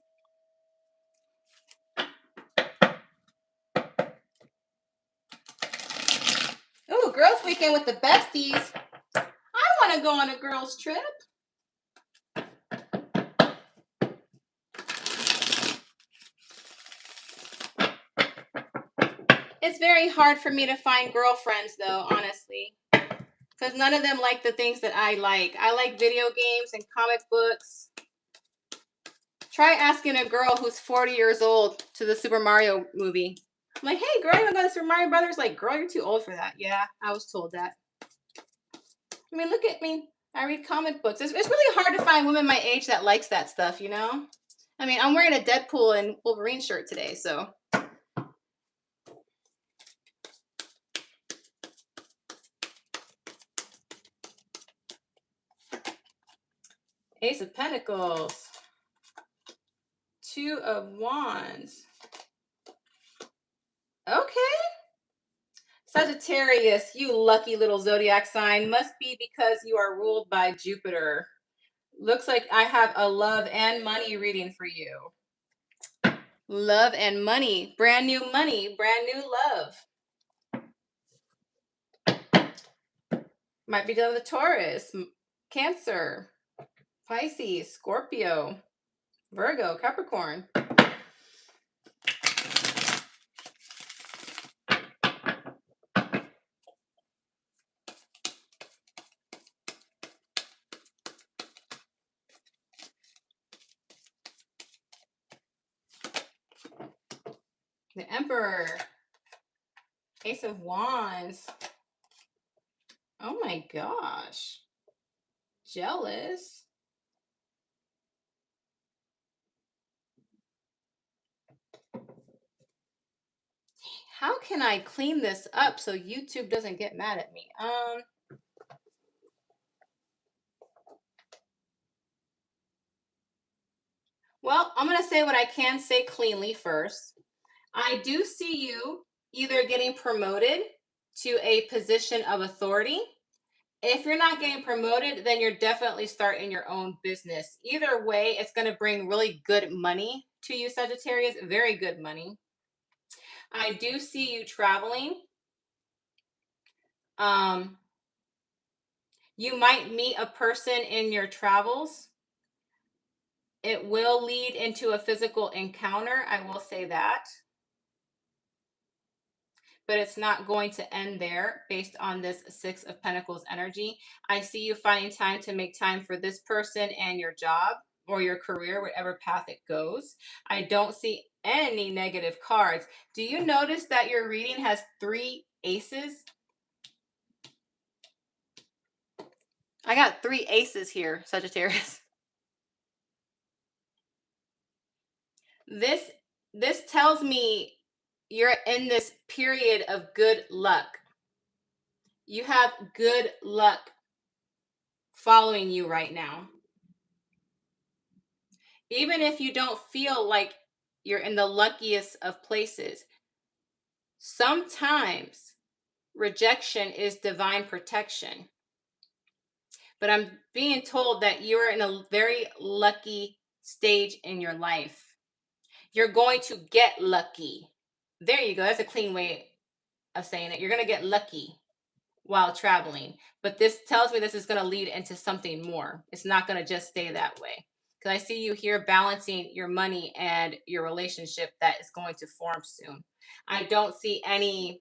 Speaker 1: Ooh, girls' weekend with the besties. I want to go on a girls' trip. It's very hard for me to find girlfriends, though, honestly. Because none of them like the things that I like. I like video games and comic books. Try asking a girl who's 40 years old to the Super Mario movie. I'm like, hey, girl, you want to go to Super Mario Brothers? Like, girl, you're too old for that. Yeah, I was told that. I mean, look at me. I read comic books. It's really hard to find women my age that likes that stuff, you know? I mean, I'm wearing a Deadpool and Wolverine shirt today, so. Ace of Pentacles. Two of Wands. Okay. Sagittarius, you lucky little zodiac sign, must be because you are ruled by Jupiter. Looks like I have a love and money reading for you. Love and money. Brand new money. Brand new love. Might be dealing with Taurus, Cancer, Pisces, Scorpio, Virgo, Capricorn. The Emperor. Ace of Wands. Oh my gosh. Jealous. How can I clean this up so YouTube doesn't get mad at me? Well, I'm going to say what I can say cleanly first. I do see you either getting promoted to a position of authority, If you're not getting promoted, then you're definitely starting your own business. Either way, it's going to bring really good money to you, Sagittarius. Very good money. I do see you traveling. You might meet a person in your travels. It will lead into a physical encounter, I will say that. But it's not going to end there based on this Six of Pentacles energy. I see you finding time to make time for this person and your job or your career, whatever path it goes. I don't see any negative cards. Do you notice that your reading has 3 aces? I got 3 aces here, Sagittarius. This tells me you're in this period of good luck. You have good luck following you right now. Even if you don't feel like you're in the luckiest of places, sometimes rejection is divine protection. But I'm being told that you're in a very lucky stage in your life. You're going to get lucky. There you go. That's a clean way of saying it. You're going to get lucky while traveling. But this tells me this is going to lead into something more. It's not going to just stay that way. Because I see you here balancing your money and your relationship that is going to form soon. I don't see any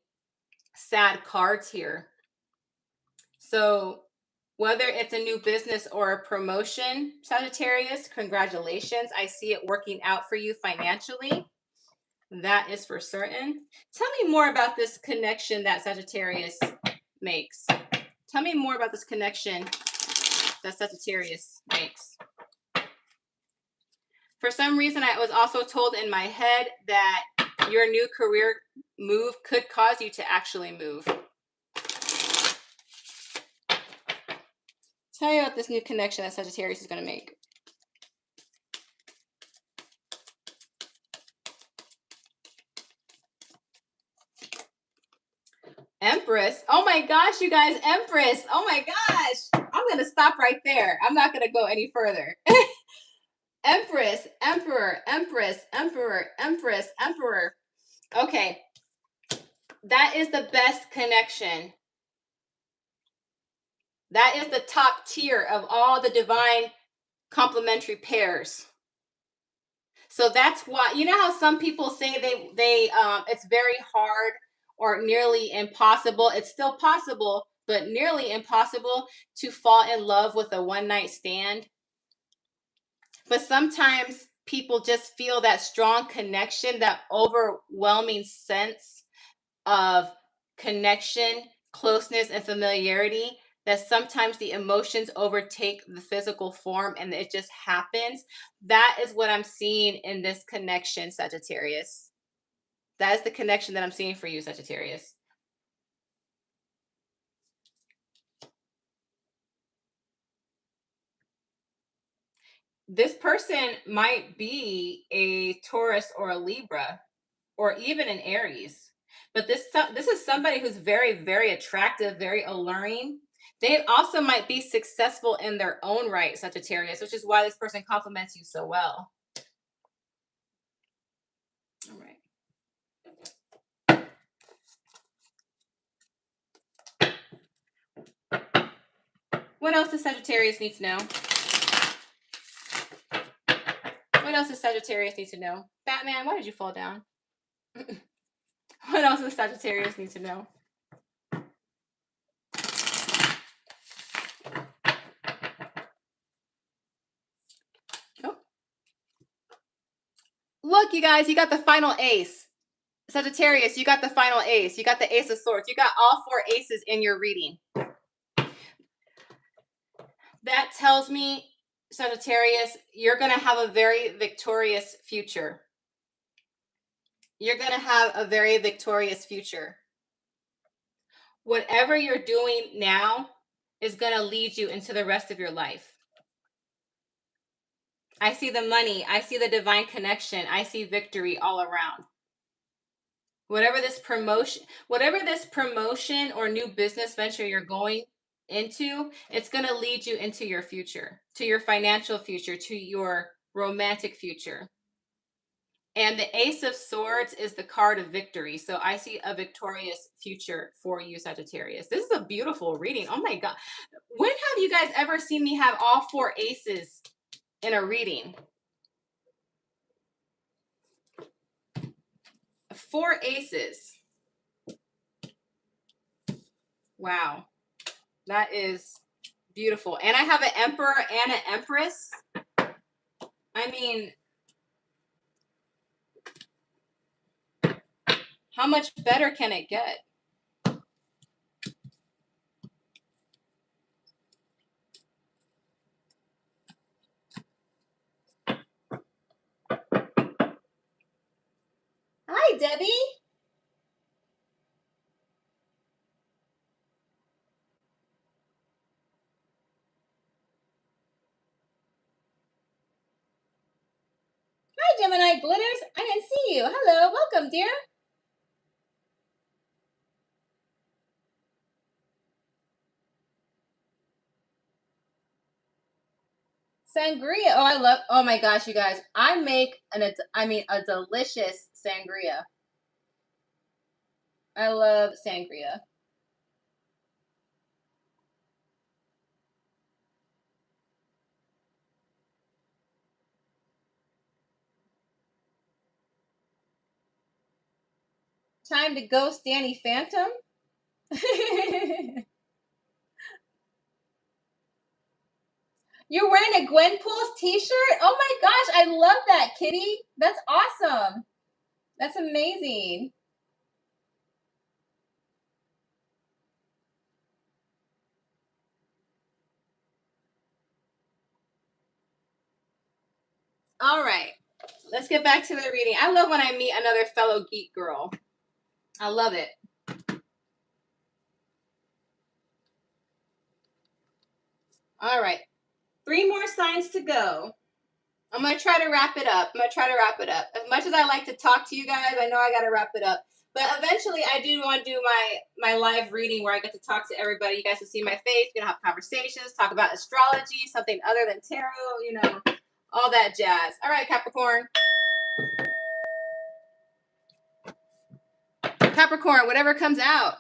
Speaker 1: sad cards here. So whether it's a new business or a promotion, Sagittarius, congratulations. I see it working out for you financially. That is for certain. Tell me more about this connection that Sagittarius makes. Tell me more about this connection that Sagittarius makes. For some reason, I was also told in my head that your new career move could cause you to actually move. Tell me about this new connection that Sagittarius is going to make. Empress. Oh my gosh, you guys, Empress. Oh my gosh. I'm going to stop right there. I'm not going to go any further. Empress, Emperor, Empress, Emperor, Empress, Emperor. Okay. That is the best connection. That is the top tier of all the divine complementary pairs. So that's why, you know how some people say they it's very hard or nearly impossible. It's still possible, but nearly impossible to fall in love with a one-night stand. But sometimes people just feel that strong connection, that overwhelming sense of connection, closeness, and familiarity, that sometimes the emotions overtake the physical form and it just happens. That is what I'm seeing in this connection, Sagittarius. That is the connection that I'm seeing for you, Sagittarius. This person might be a Taurus or a Libra or even an Aries. But this is somebody who's very, very attractive, very alluring. They also might be successful in their own right, Sagittarius, which is why this person compliments you so well. All right. What else does Sagittarius need to know? What else does Sagittarius need to know? Batman, why did you fall down? What else does Sagittarius need to know? Oh. Look, you guys, you got the final ace. Sagittarius, you got the final ace. You got the Ace of Swords. You got all 4 aces in your reading. That tells me, Sagittarius, you're going to have a very victorious future. You're going to have a very victorious future. Whatever you're doing now is going to lead you into the rest of your life. I see the money. I see the divine connection. I see victory all around. Whatever this promotion or new business venture you're going into, it's going to lead you into your future, to your financial future, to your romantic future. And the Ace of Swords is the card of victory. So I see a victorious future for you, Sagittarius. This is a beautiful reading. Oh my God. When have you guys ever seen me have all 4 aces in a reading? 4 aces. Wow. That is beautiful. And I have an Emperor and an Empress. I mean, how much better can it get? Hi, Debbie. Hi, Gemini Glitters. I didn't see you. Hello. Welcome, dear. Sangria. Oh, I love. Oh my gosh, you guys. I make a delicious sangria. I love sangria. Time to ghost Danny Phantom. You're wearing a Gwenpool's t-shirt? Oh my gosh, I love that, Kitty. That's awesome. That's amazing. All right, let's get back to the reading. I love when I meet another fellow geek girl. I love it. All right, 3 more signs to go. I'm going to try to wrap it up. As much as I like to talk to you guys, I know I got to wrap it up. But eventually, I do want to do my live reading where I get to talk to everybody. You guys will see my face. We're going to have conversations, talk about astrology, something other than tarot, you know, all that jazz. All right, Capricorn. Capricorn, whatever comes out.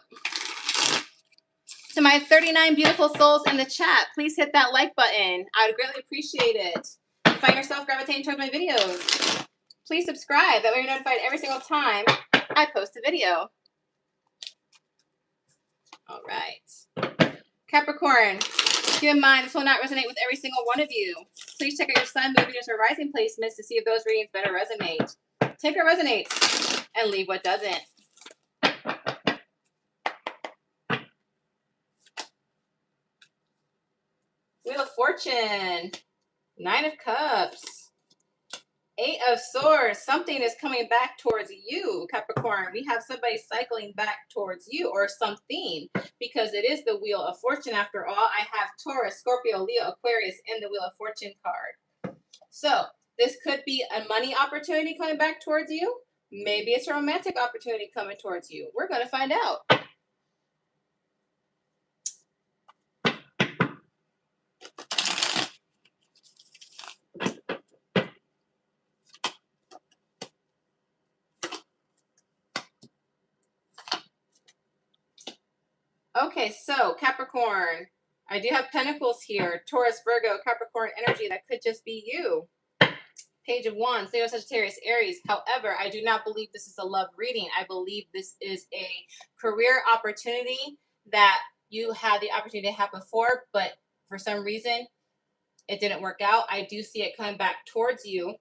Speaker 1: To my 39 beautiful souls in the chat, please hit that like button. I would greatly appreciate it. If you find yourself gravitating towards my videos, please subscribe. That way you're notified every single time I post a video. All right. Capricorn, keep in mind this will not resonate with every single one of you. Please check out your sun, moon, Venus, or rising placements to see if those readings better resonate. Take what resonates and leave what doesn't. Wheel of Fortune, 9 of Cups, 8 of Swords. Something is coming back towards you, Capricorn. We have somebody cycling back towards you or something, because it is the Wheel of Fortune after all. I have Taurus, Scorpio, Leo, Aquarius in the Wheel of Fortune card. So this could be a money opportunity coming back towards you. Maybe it's a romantic opportunity coming towards you. We're going to find out. Okay, so Capricorn, I do have Pentacles here. Taurus, Virgo, Capricorn energy. That could just be you. Page of Wands, Leo, Sagittarius, Aries. However, I do not believe this is a love reading. I believe this is a career opportunity that you had the opportunity to have before, but for some reason it didn't work out. I do see it coming back towards you.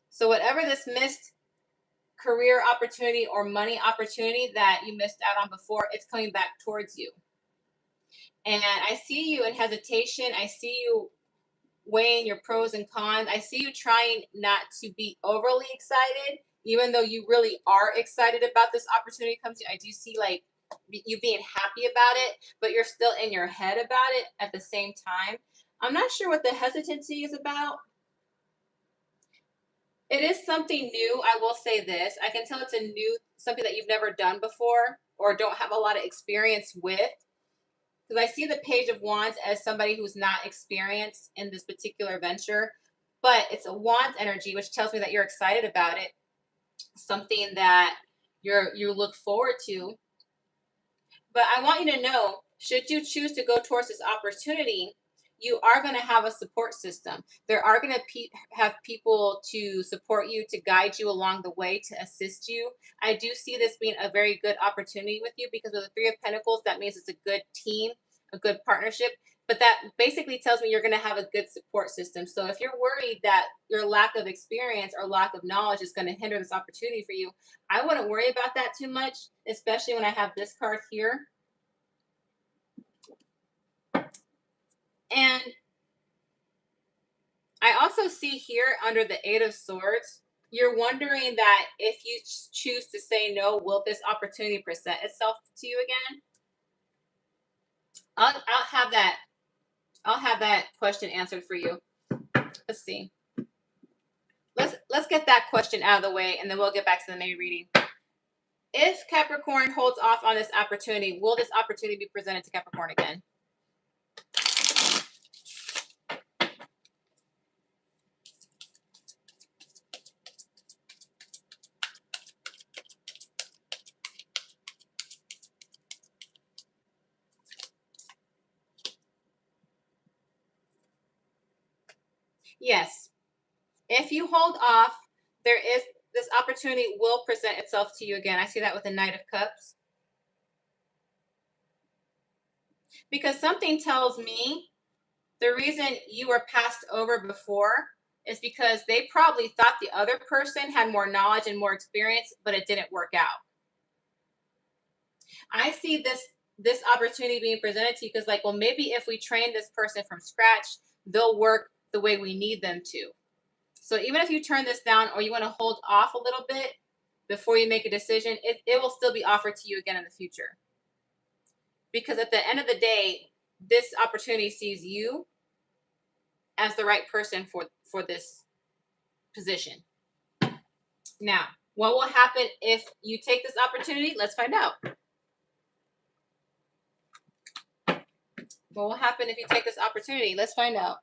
Speaker 1: So whatever this missed career opportunity or money opportunity that you missed out on before, it's coming back towards you. And I see you in hesitation. I see you weighing your pros and cons. I see you trying not to be overly excited, even though you really are excited about this opportunity comes to you. I do see like you being happy about it, but you're still in your head about it at the same time. I'm not sure what the hesitancy is about. It is something new. I will say this. I can tell it's something that you've never done before or don't have a lot of experience with. because I see the Page of Wands as somebody who's not experienced in this particular venture, but it's a Wands energy, which tells me that you're excited about it, something that you look forward to. But I want you to know, should you choose to go towards this opportunity, you are going to have a support system. There are going to have people to support you, to guide you along the way, to assist you. I do see this being a very good opportunity with you because of the Three of Pentacles. That means it's a good team, a good partnership. But that basically tells me you're going to have a good support system. So if you're worried that your lack of experience or lack of knowledge is going to hinder this opportunity for you, I wouldn't worry about that too much, especially when I have this card here. And I also see here under the Eight of Swords, you're wondering that if you choose to say no, will this opportunity present itself to you again? I'll have that question answered for you. Let's see. Let's get that question out of the way, and then we'll get back to the main reading. If Capricorn holds off on this opportunity, will this opportunity be presented to Capricorn again? Yes. If you hold off, this opportunity will present itself to you again. I see that with the Knight of Cups. Because something tells me the reason you were passed over before is because they probably thought the other person had more knowledge and more experience, but it didn't work out. I see this opportunity being presented to you because, like, well, maybe if we train this person from scratch, they'll work the way we need them to. So even if you turn this down or you want to hold off a little bit before you make a decision, it will still be offered to you again in the future. Because at the end of the day, this opportunity sees you as the right person for this position. Now, what will happen if you take this opportunity? Let's find out. What will happen if you take this opportunity? Let's find out.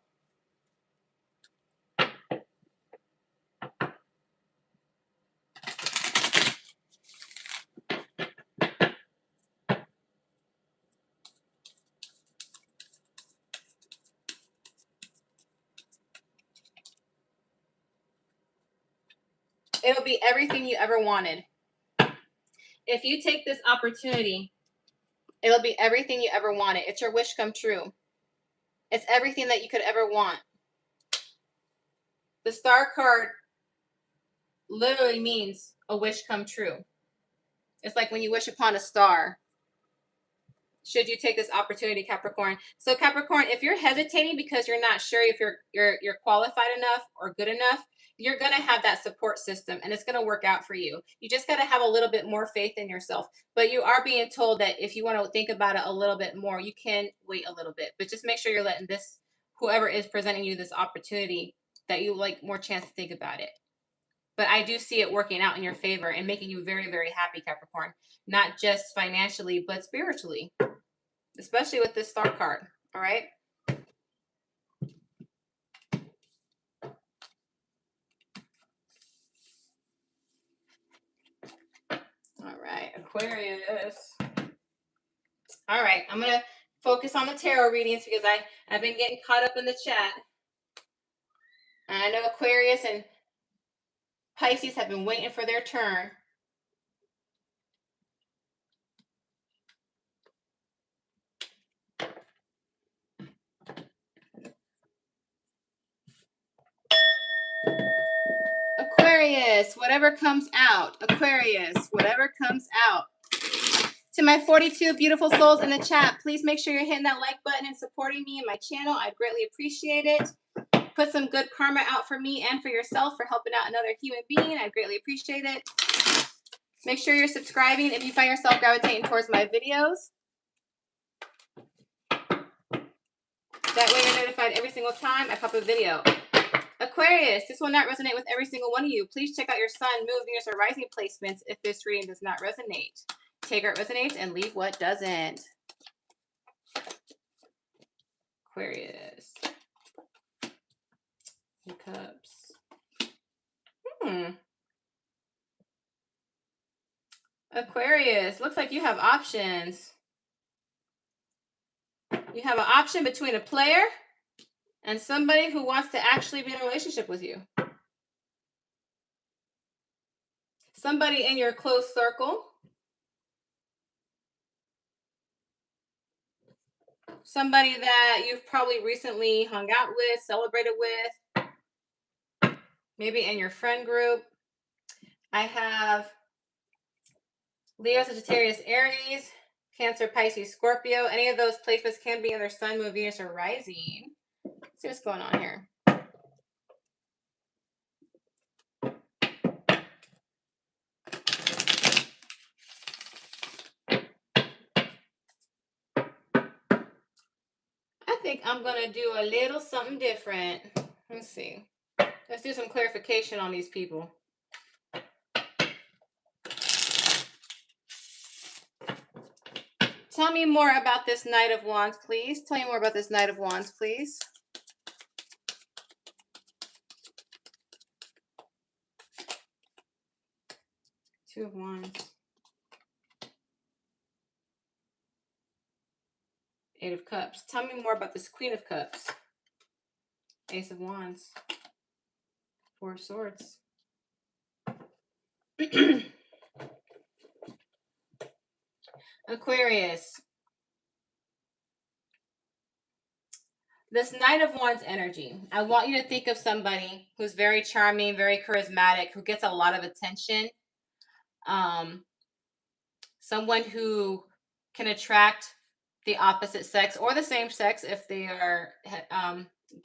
Speaker 1: It'll be everything you ever wanted. If you take this opportunity, it'll be everything you ever wanted. It's your wish come true. It's everything that you could ever want. The Star card literally means a wish come true. It's like when you wish upon a star. Should you take this opportunity, Capricorn? So Capricorn, if you're hesitating because you're not sure if you're qualified enough or good enough, you're going to have that support system and it's going to work out for you. You just got to have a little bit more faith in yourself. But you are being told that if you want to think about it a little bit more, you can wait a little bit. But just make sure you're letting this, whoever is presenting you this opportunity, that you like more chance to think about it. But I do see it working out in your favor and making you very, very happy, Capricorn. Not just financially, but spiritually. Especially with this Star card. All right? All right, Aquarius. All right, I'm going to focus on the tarot readings because I've been getting caught up in the chat. And I know Aquarius and Pisces have been waiting for their turn. Aquarius, whatever comes out. Aquarius, whatever comes out. To my 42 beautiful souls in the chat, please make sure you're hitting that like button and supporting me and my channel. I'd greatly appreciate it. Put some good karma out for me and for yourself for helping out another human being. I'd greatly appreciate it. Make sure you're subscribing if you find yourself gravitating towards my videos. That way you're notified every single time I pop a video. Aquarius, this will not resonate with every single one of you. Please check out your sun, moon, Venus, or rising placements if this reading does not resonate. Take what resonates and leave what doesn't. Aquarius. Cups. Aquarius, looks like you have options. You have an option between a player and somebody who wants to actually be in a relationship with you. Somebody in your close circle. Somebody that you've probably recently hung out with, celebrated with. Maybe in your friend group. I have Leo, Sagittarius, Aries, Cancer, Pisces, Scorpio. Any of those placements can be in their sun, moon, Venus, or rising. Let's see what's going on here. I think I'm going to do a little something different. Let's see. Let's do some clarification on these people. Tell me more about this Knight of Wands, please. Tell me more about this Knight of Wands, please. Two of Wands. Eight of Cups. Tell me more about this Queen of Cups. Ace of Wands. Four of Swords. Aquarius. This Knight of Wands energy. I want you to think of somebody who's very charming, very charismatic, who gets a lot of attention. Someone who can attract the opposite sex or the same sex if they are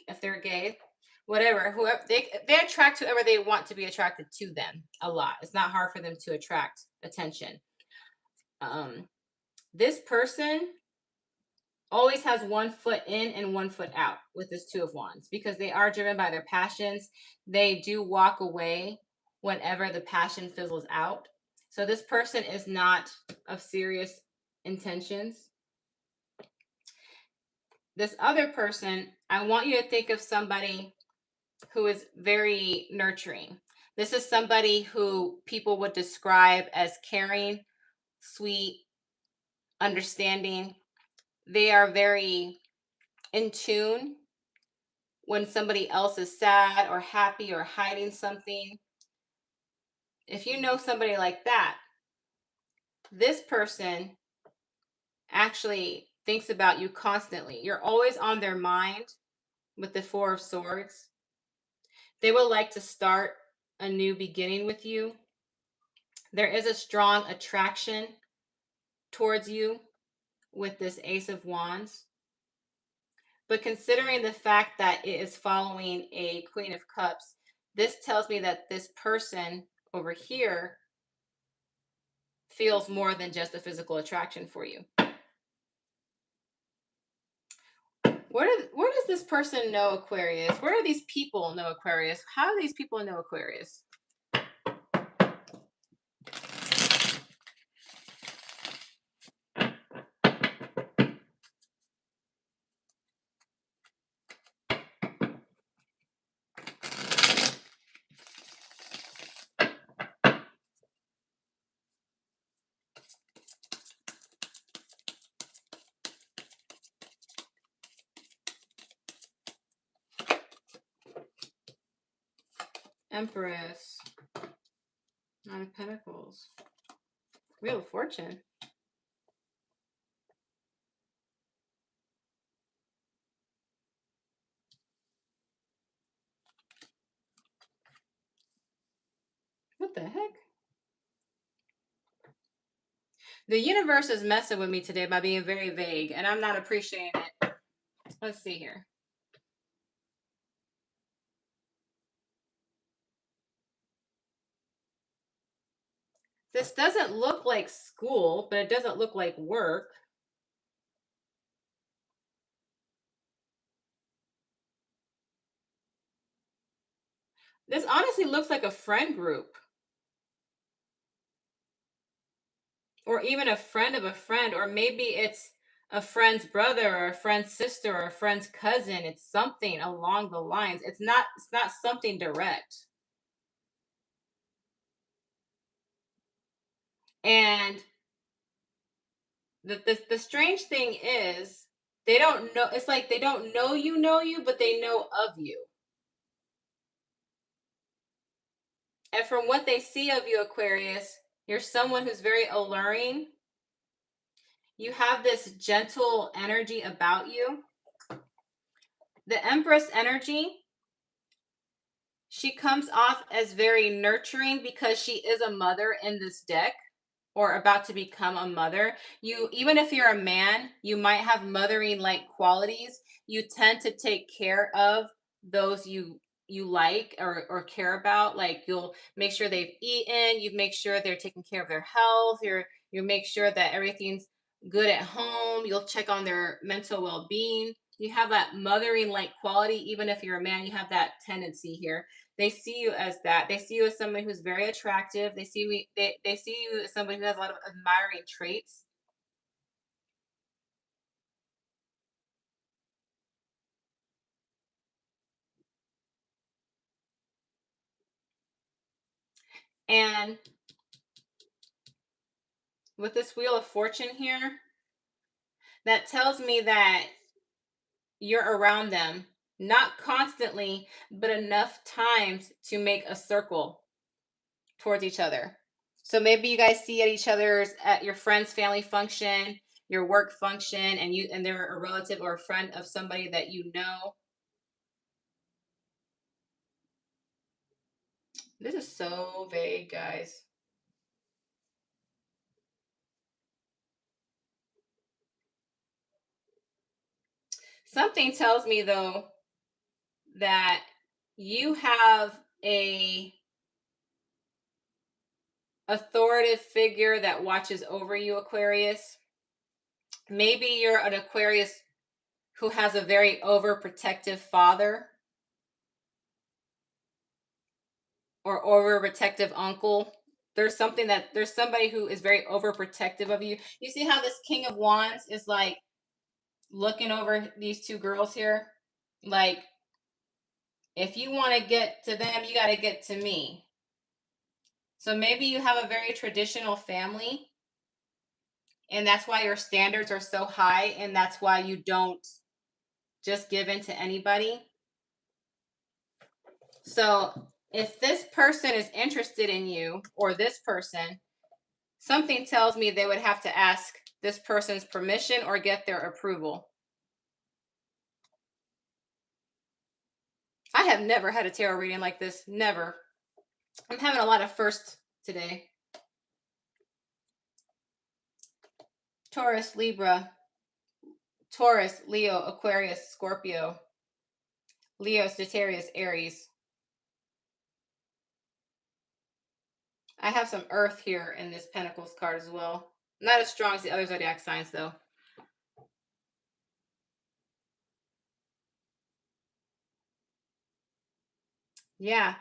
Speaker 1: if they're gay, whatever. Whoever they attract whoever they want to be attracted to them a lot. It's not hard for them to attract attention. This person always has one foot in and one foot out with this Two of Wands because they are driven by their passions. They do walk away whenever the passion fizzles out. So this person is not of serious intentions. This other person, I want you to think of somebody who is very nurturing. This is somebody who people would describe as caring, sweet, understanding. They are very in tune when somebody else is sad or happy or hiding something. If you know somebody like that, this person actually thinks about you constantly. You're always on their mind with the Four of Swords. They would like to start a new beginning with you. There is a strong attraction towards you with this Ace of Wands. But considering the fact that it is following a Queen of Cups, this tells me that this person over here feels more than just a physical attraction for you. Where does this person know Aquarius? Where do these people know Aquarius? How do these people know Aquarius? Empress. Nine of Pentacles. Wheel of Fortune. What the heck? The universe is messing with me today by being very vague, and I'm not appreciating it. Let's see here. This doesn't look like school, but it doesn't look like work. This honestly looks like a friend group. Or even a friend of a friend, or maybe it's a friend's brother or a friend's sister or a friend's cousin. It's something along the lines. It's not something direct. And the strange thing is they don't know. It's like they don't know you, but they know of you. And from what they see of you, Aquarius, you're someone who's very alluring. You have this gentle energy about you. The Empress energy, she comes off as very nurturing because she is a mother in this deck, or about to become a mother. You, even if you're a man, you might have mothering like qualities. You tend to take care of those you like or care about. Like you'll make sure they've eaten, you make sure they're taking care of their health, you make sure that everything's good at home, you'll check on their mental well-being. You have that mothering like quality. Even if you're a man, you have that tendency here. They see you as that. They see you as somebody who's very attractive. They see you as somebody who has a lot of admiring traits. And with this Wheel of Fortune here, that tells me that you're around them, not constantly, but enough times to make a circle towards each other. So maybe you guys see at your friend's family function, your work function, and they're a relative or a friend of somebody that you know. This is so vague, guys. Something tells me though that you have a authoritative figure that watches over you, Aquarius. Maybe you're an Aquarius who has a very overprotective father or overprotective uncle. There's somebody who is very overprotective of you. You see how this King of Wands is like looking over these two girls here? Like, if you want to get to them, you got to get to me. So maybe you have a very traditional family, and that's why your standards are so high, and that's why you don't just give in to anybody. So if this person is interested in you, or this person, something tells me they would have to ask this person's permission or get their approval. I have never had a tarot reading like this. Never. I'm having a lot of firsts today. Taurus, Libra, Taurus, Leo, Aquarius, Scorpio, Leo, Sagittarius, Aries. I have some earth here in this Pentacles card as well. Not as strong as the other zodiac signs, though. Yeah.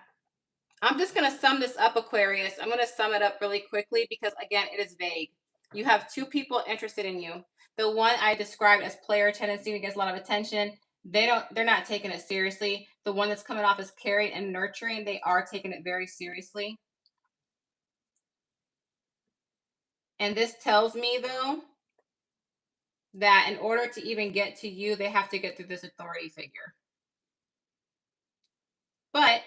Speaker 1: I'm just going to sum this up, Aquarius. I'm going to sum it up really quickly because, again, it is vague. You have two people interested in you. The one I described as player tendency, who gets a lot of attention, they're not taking it seriously. The one that's coming off as caring and nurturing, they are taking it very seriously. And this tells me, though, that in order to even get to you, they have to get through this authority figure. But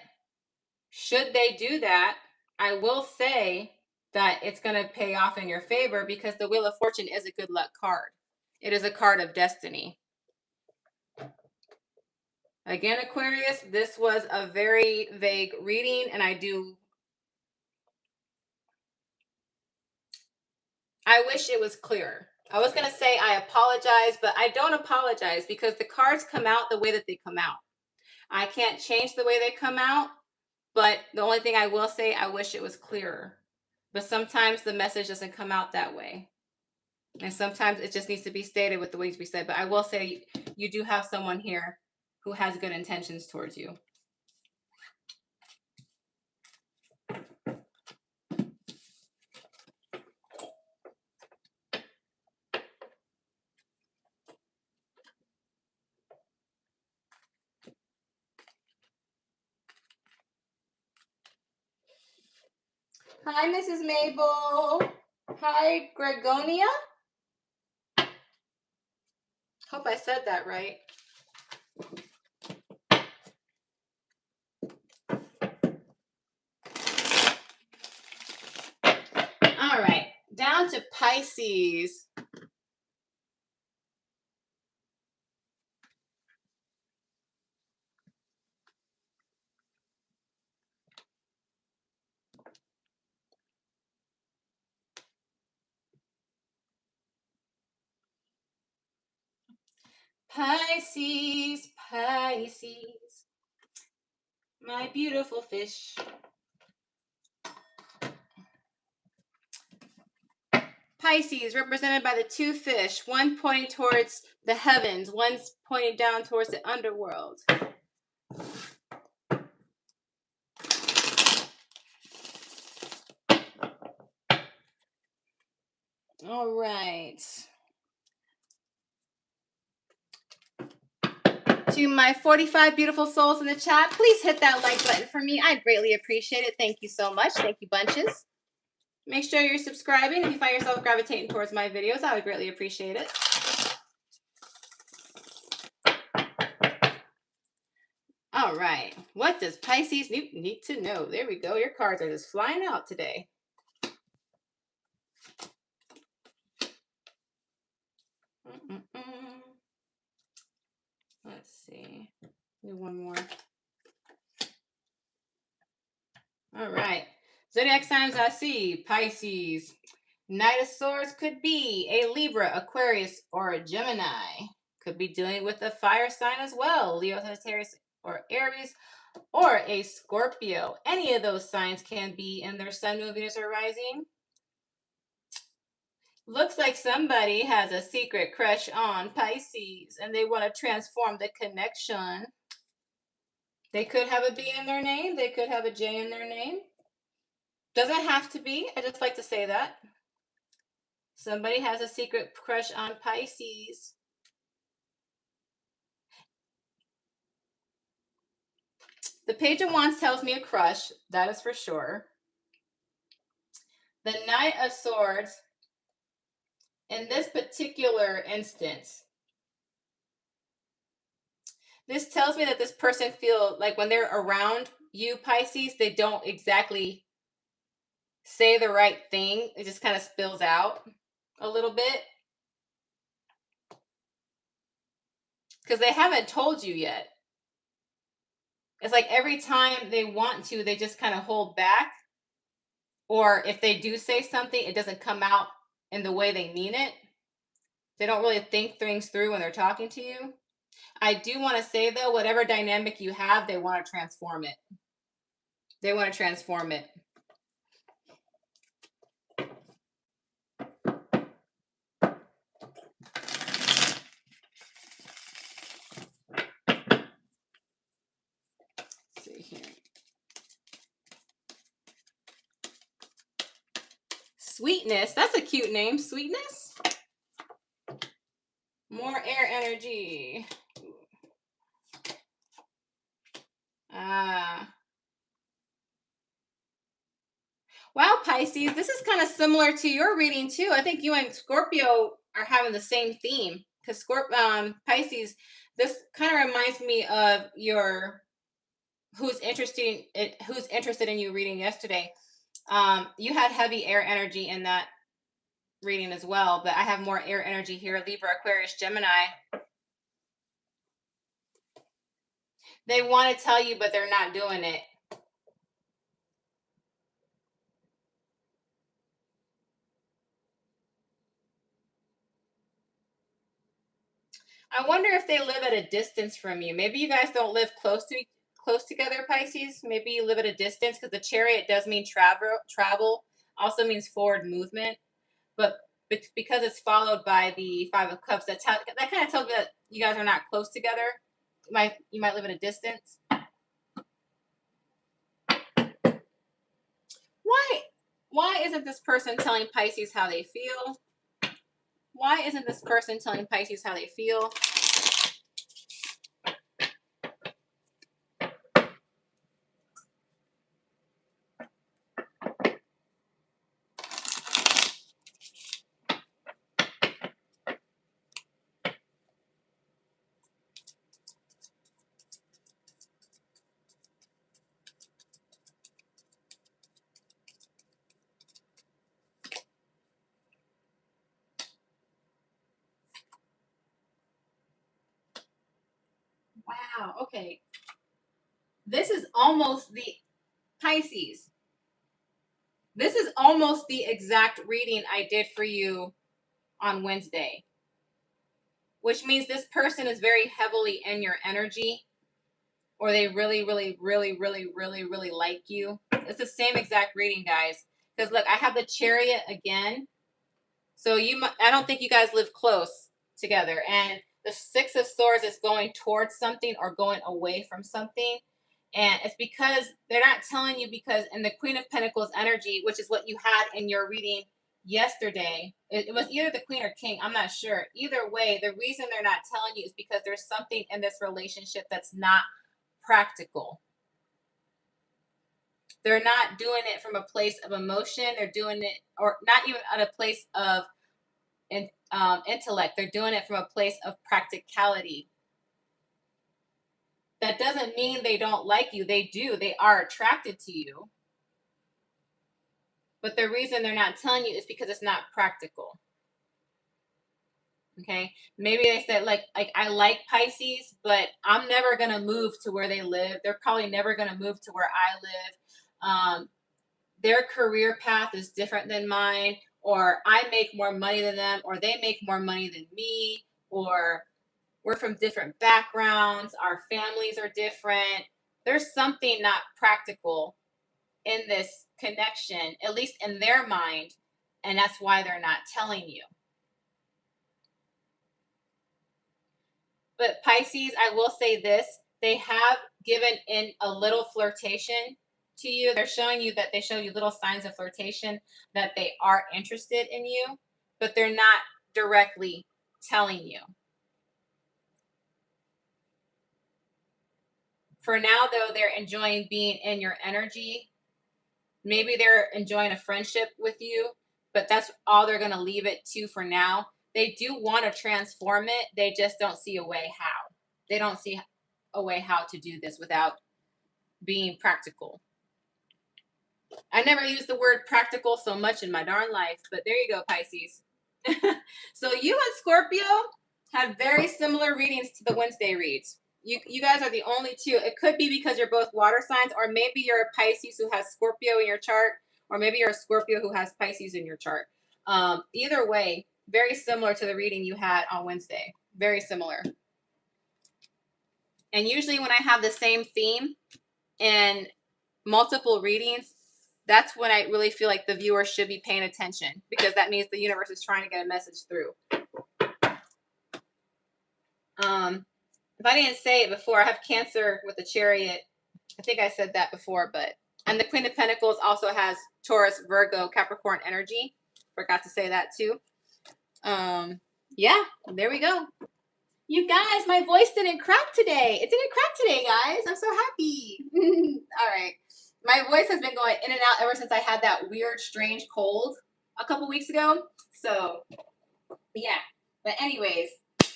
Speaker 1: should they do that, I will say that it's going to pay off in your favor because the Wheel of Fortune is a good luck card. It is a card of destiny. Again, Aquarius, this was a very vague reading, and I wish it was clearer. I was going to say I apologize, but I don't apologize because the cards come out the way that they come out. I can't change the way they come out, but the only thing I will say, I wish it was clearer. But sometimes the message doesn't come out that way. And sometimes it just needs to be stated with the way to be said. But I will say you do have someone here who has good intentions towards you. Hi, Mrs. Mabel. Hi, Gregonia. Hope I said that right. All right, down to Pisces. Pisces, Pisces, my beautiful fish. Pisces, represented by the two fish, one pointing towards the heavens, one's pointing down towards the underworld. All right. To my 45 beautiful souls in the chat, please hit that like button for me. I'd greatly appreciate it. Thank you so much. Thank you, bunches. Make sure you're subscribing. If you find yourself gravitating towards my videos, I would greatly appreciate it. All right. What does Pisces need to know? There we go. Your cards are just flying out today. Let's see. Do one more. All right. Zodiac signs I see. Pisces. Knight of Swords could be a Libra, Aquarius, or a Gemini. Could be dealing with a fire sign as well. Leo, Sagittarius, or Aries, or a Scorpio. Any of those signs can be in their sun, moon, Venus, or rising. Looks like somebody has a secret crush on Pisces and they want to transform the connection. They could have a B in their name. They could have a J in their name. Doesn't have to be. I just like to say that. Somebody has a secret crush on Pisces. The Page of Wands tells me a crush. That is for sure. The Knight of Swords, in this particular instance, this tells me that this person feels like when they're around you, Pisces, they don't exactly say the right thing. It just kind of spills out a little bit. Because they haven't told you yet. It's like every time they want to, they just kind of hold back. Or if they do say something, it doesn't come out in the way they mean it. They don't really think things through when they're talking to you. I do want to say, though, whatever dynamic you have, they want to transform it. They want to transform it. Let's see here. Sweetness. That's a cute name. Sweetness. More air energy. Wow, Pisces, this is kind of similar to your reading too. I think you and Scorpio are having the same theme because Pisces, this kind of reminds me of your who's interested in you reading yesterday. You had heavy air energy in that reading as well, but I have more air energy here. Libra, Aquarius, Gemini. They want to tell you, but they're not doing it. I wonder if they live at a distance from you. Maybe you guys don't live close together, Pisces. Maybe you live at a distance because the Chariot does mean travel, also means forward movement. But because it's followed by the Five of Cups, that kind of tells me that you guys are not close together. You might live at a distance. Why isn't this person telling Pisces how they feel? Why isn't this person telling Pisces how they feel? wow. Okay. This is almost the Pisces. This is almost the exact reading I did for you on Wednesday, which means this person is very heavily in your energy, or they really, really, really, really, really, really like you. It's the same exact reading, guys. Because look, I have the Chariot again. So I don't think you guys live close together. And the Six of Swords is going towards something or going away from something. And it's because they're not telling you, because in the Queen of Pentacles energy, which is what you had in your reading yesterday, it was either the Queen or King, I'm not sure. Either way, the reason they're not telling you is because there's something in this relationship that's not practical. They're not doing it from a place of emotion. They're doing it, or not even at a place of intellect. They're doing it from a place of practicality. That doesn't mean they don't like you. They do. They are attracted to you. But the reason they're not telling you is because it's not practical. Okay? Maybe they said, like I like Pisces, but I'm never going to move to where they live. They're probably never going to move to where I live. Their career path is different than mine, or I make more money than them, or they make more money than me, or we're from different backgrounds, our families are different. There's something not practical in this connection, at least in their mind, and that's why they're not telling you. But Pisces, I will say this, they have given in a little flirtation to you. They're showing you that they show you little signs of flirtation, that they are interested in you, but they're not directly telling you. For now, though, they're enjoying being in your energy. Maybe they're enjoying a friendship with you, but that's all they're going to leave it to for now. They do want to transform it. They just don't see a way how. They don't see a way how to do this without being practical. I never used the word practical so much in my darn life, but there you go, Pisces. So you and Scorpio had very similar readings to the Wednesday reads. You guys are the only two. It could be because you're both water signs, or maybe you're a Pisces who has Scorpio in your chart, or maybe you're a Scorpio who has Pisces in your chart. Either way, very similar to the reading you had on Wednesday. Very similar. And usually when I have the same theme in multiple readings, that's when I really feel like the viewer should be paying attention, because that means the universe is trying to get a message through. If I didn't say it before, I have Cancer with the Chariot. I think I said that before, and the Queen of Pentacles also has Taurus, Virgo, Capricorn energy. Forgot to say that too. Yeah, there we go. You guys, my voice didn't crack today. It didn't crack today, guys. I'm so happy. All right. My voice has been going in and out ever since I had that weird, strange cold a couple weeks ago. So, yeah. But anyways,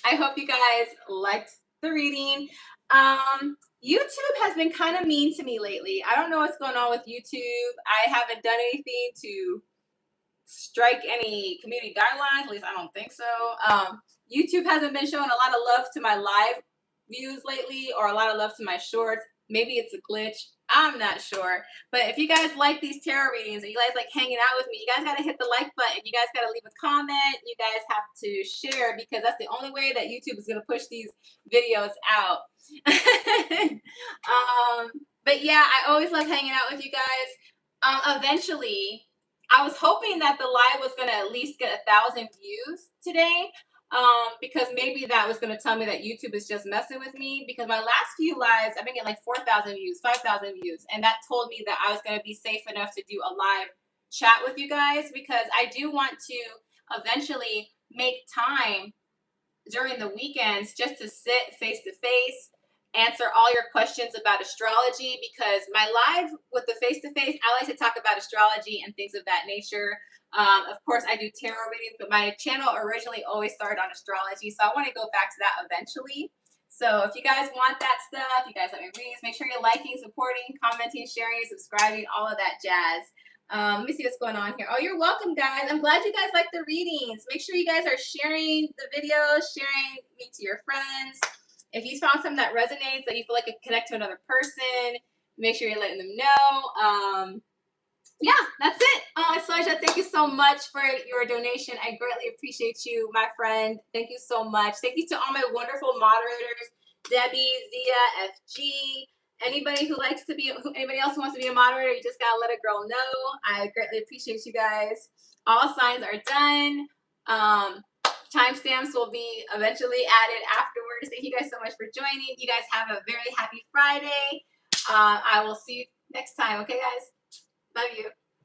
Speaker 1: I hope you guys liked the reading. YouTube has been kind of mean to me lately. I don't know what's going on with YouTube. I haven't done anything to strike any community guidelines. At least I don't think so. YouTube hasn't been showing a lot of love to my live views lately, or a lot of love to my shorts. Maybe it's a glitch. I'm not sure. But if you guys like these tarot readings, and you guys like hanging out with me, you guys got to hit the like button. You guys got to leave a comment. You guys have to share, because that's the only way that YouTube is going to push these videos out. But yeah, I always love hanging out with you guys. Eventually, I was hoping that the live was going to at least get 1,000 views today. Because maybe that was going to tell me that YouTube is just messing with me, because my last few lives, I've been getting like 4,000 views, 5,000 views. And that told me that I was going to be safe enough to do a live chat with you guys, because I do want to eventually make time during the weekends just to sit face to face, answer all your questions about astrology, because my live with the face-to-face, I like to talk about astrology and things of that nature. Of course, I do tarot readings, but my channel originally always started on astrology, so I want to go back to that eventually. So if you guys want that stuff, you guys let me read, make sure you're liking, supporting, commenting, sharing, subscribing, all of that jazz. Let me see what's going on here. Oh, you're welcome, guys. I'm glad you guys like the readings. Make sure you guys are sharing the videos, sharing me to your friends. If you found something that resonates, that you feel like it connect to another person, make sure you're letting them know. Yeah, that's it. Elijah, thank you so much for your donation. I greatly appreciate you, my friend. Thank you so much. Thank you to all my wonderful moderators, Debbie, Zia, FG. Anybody who likes to be, anybody else who wants to be a moderator, you just gotta let a girl know. I greatly appreciate you guys. All signs are done. Timestamps will be eventually added afterwards. Thank you guys so much for joining. You guys have a very happy Friday. I will see you next time. Okay, guys? Love you.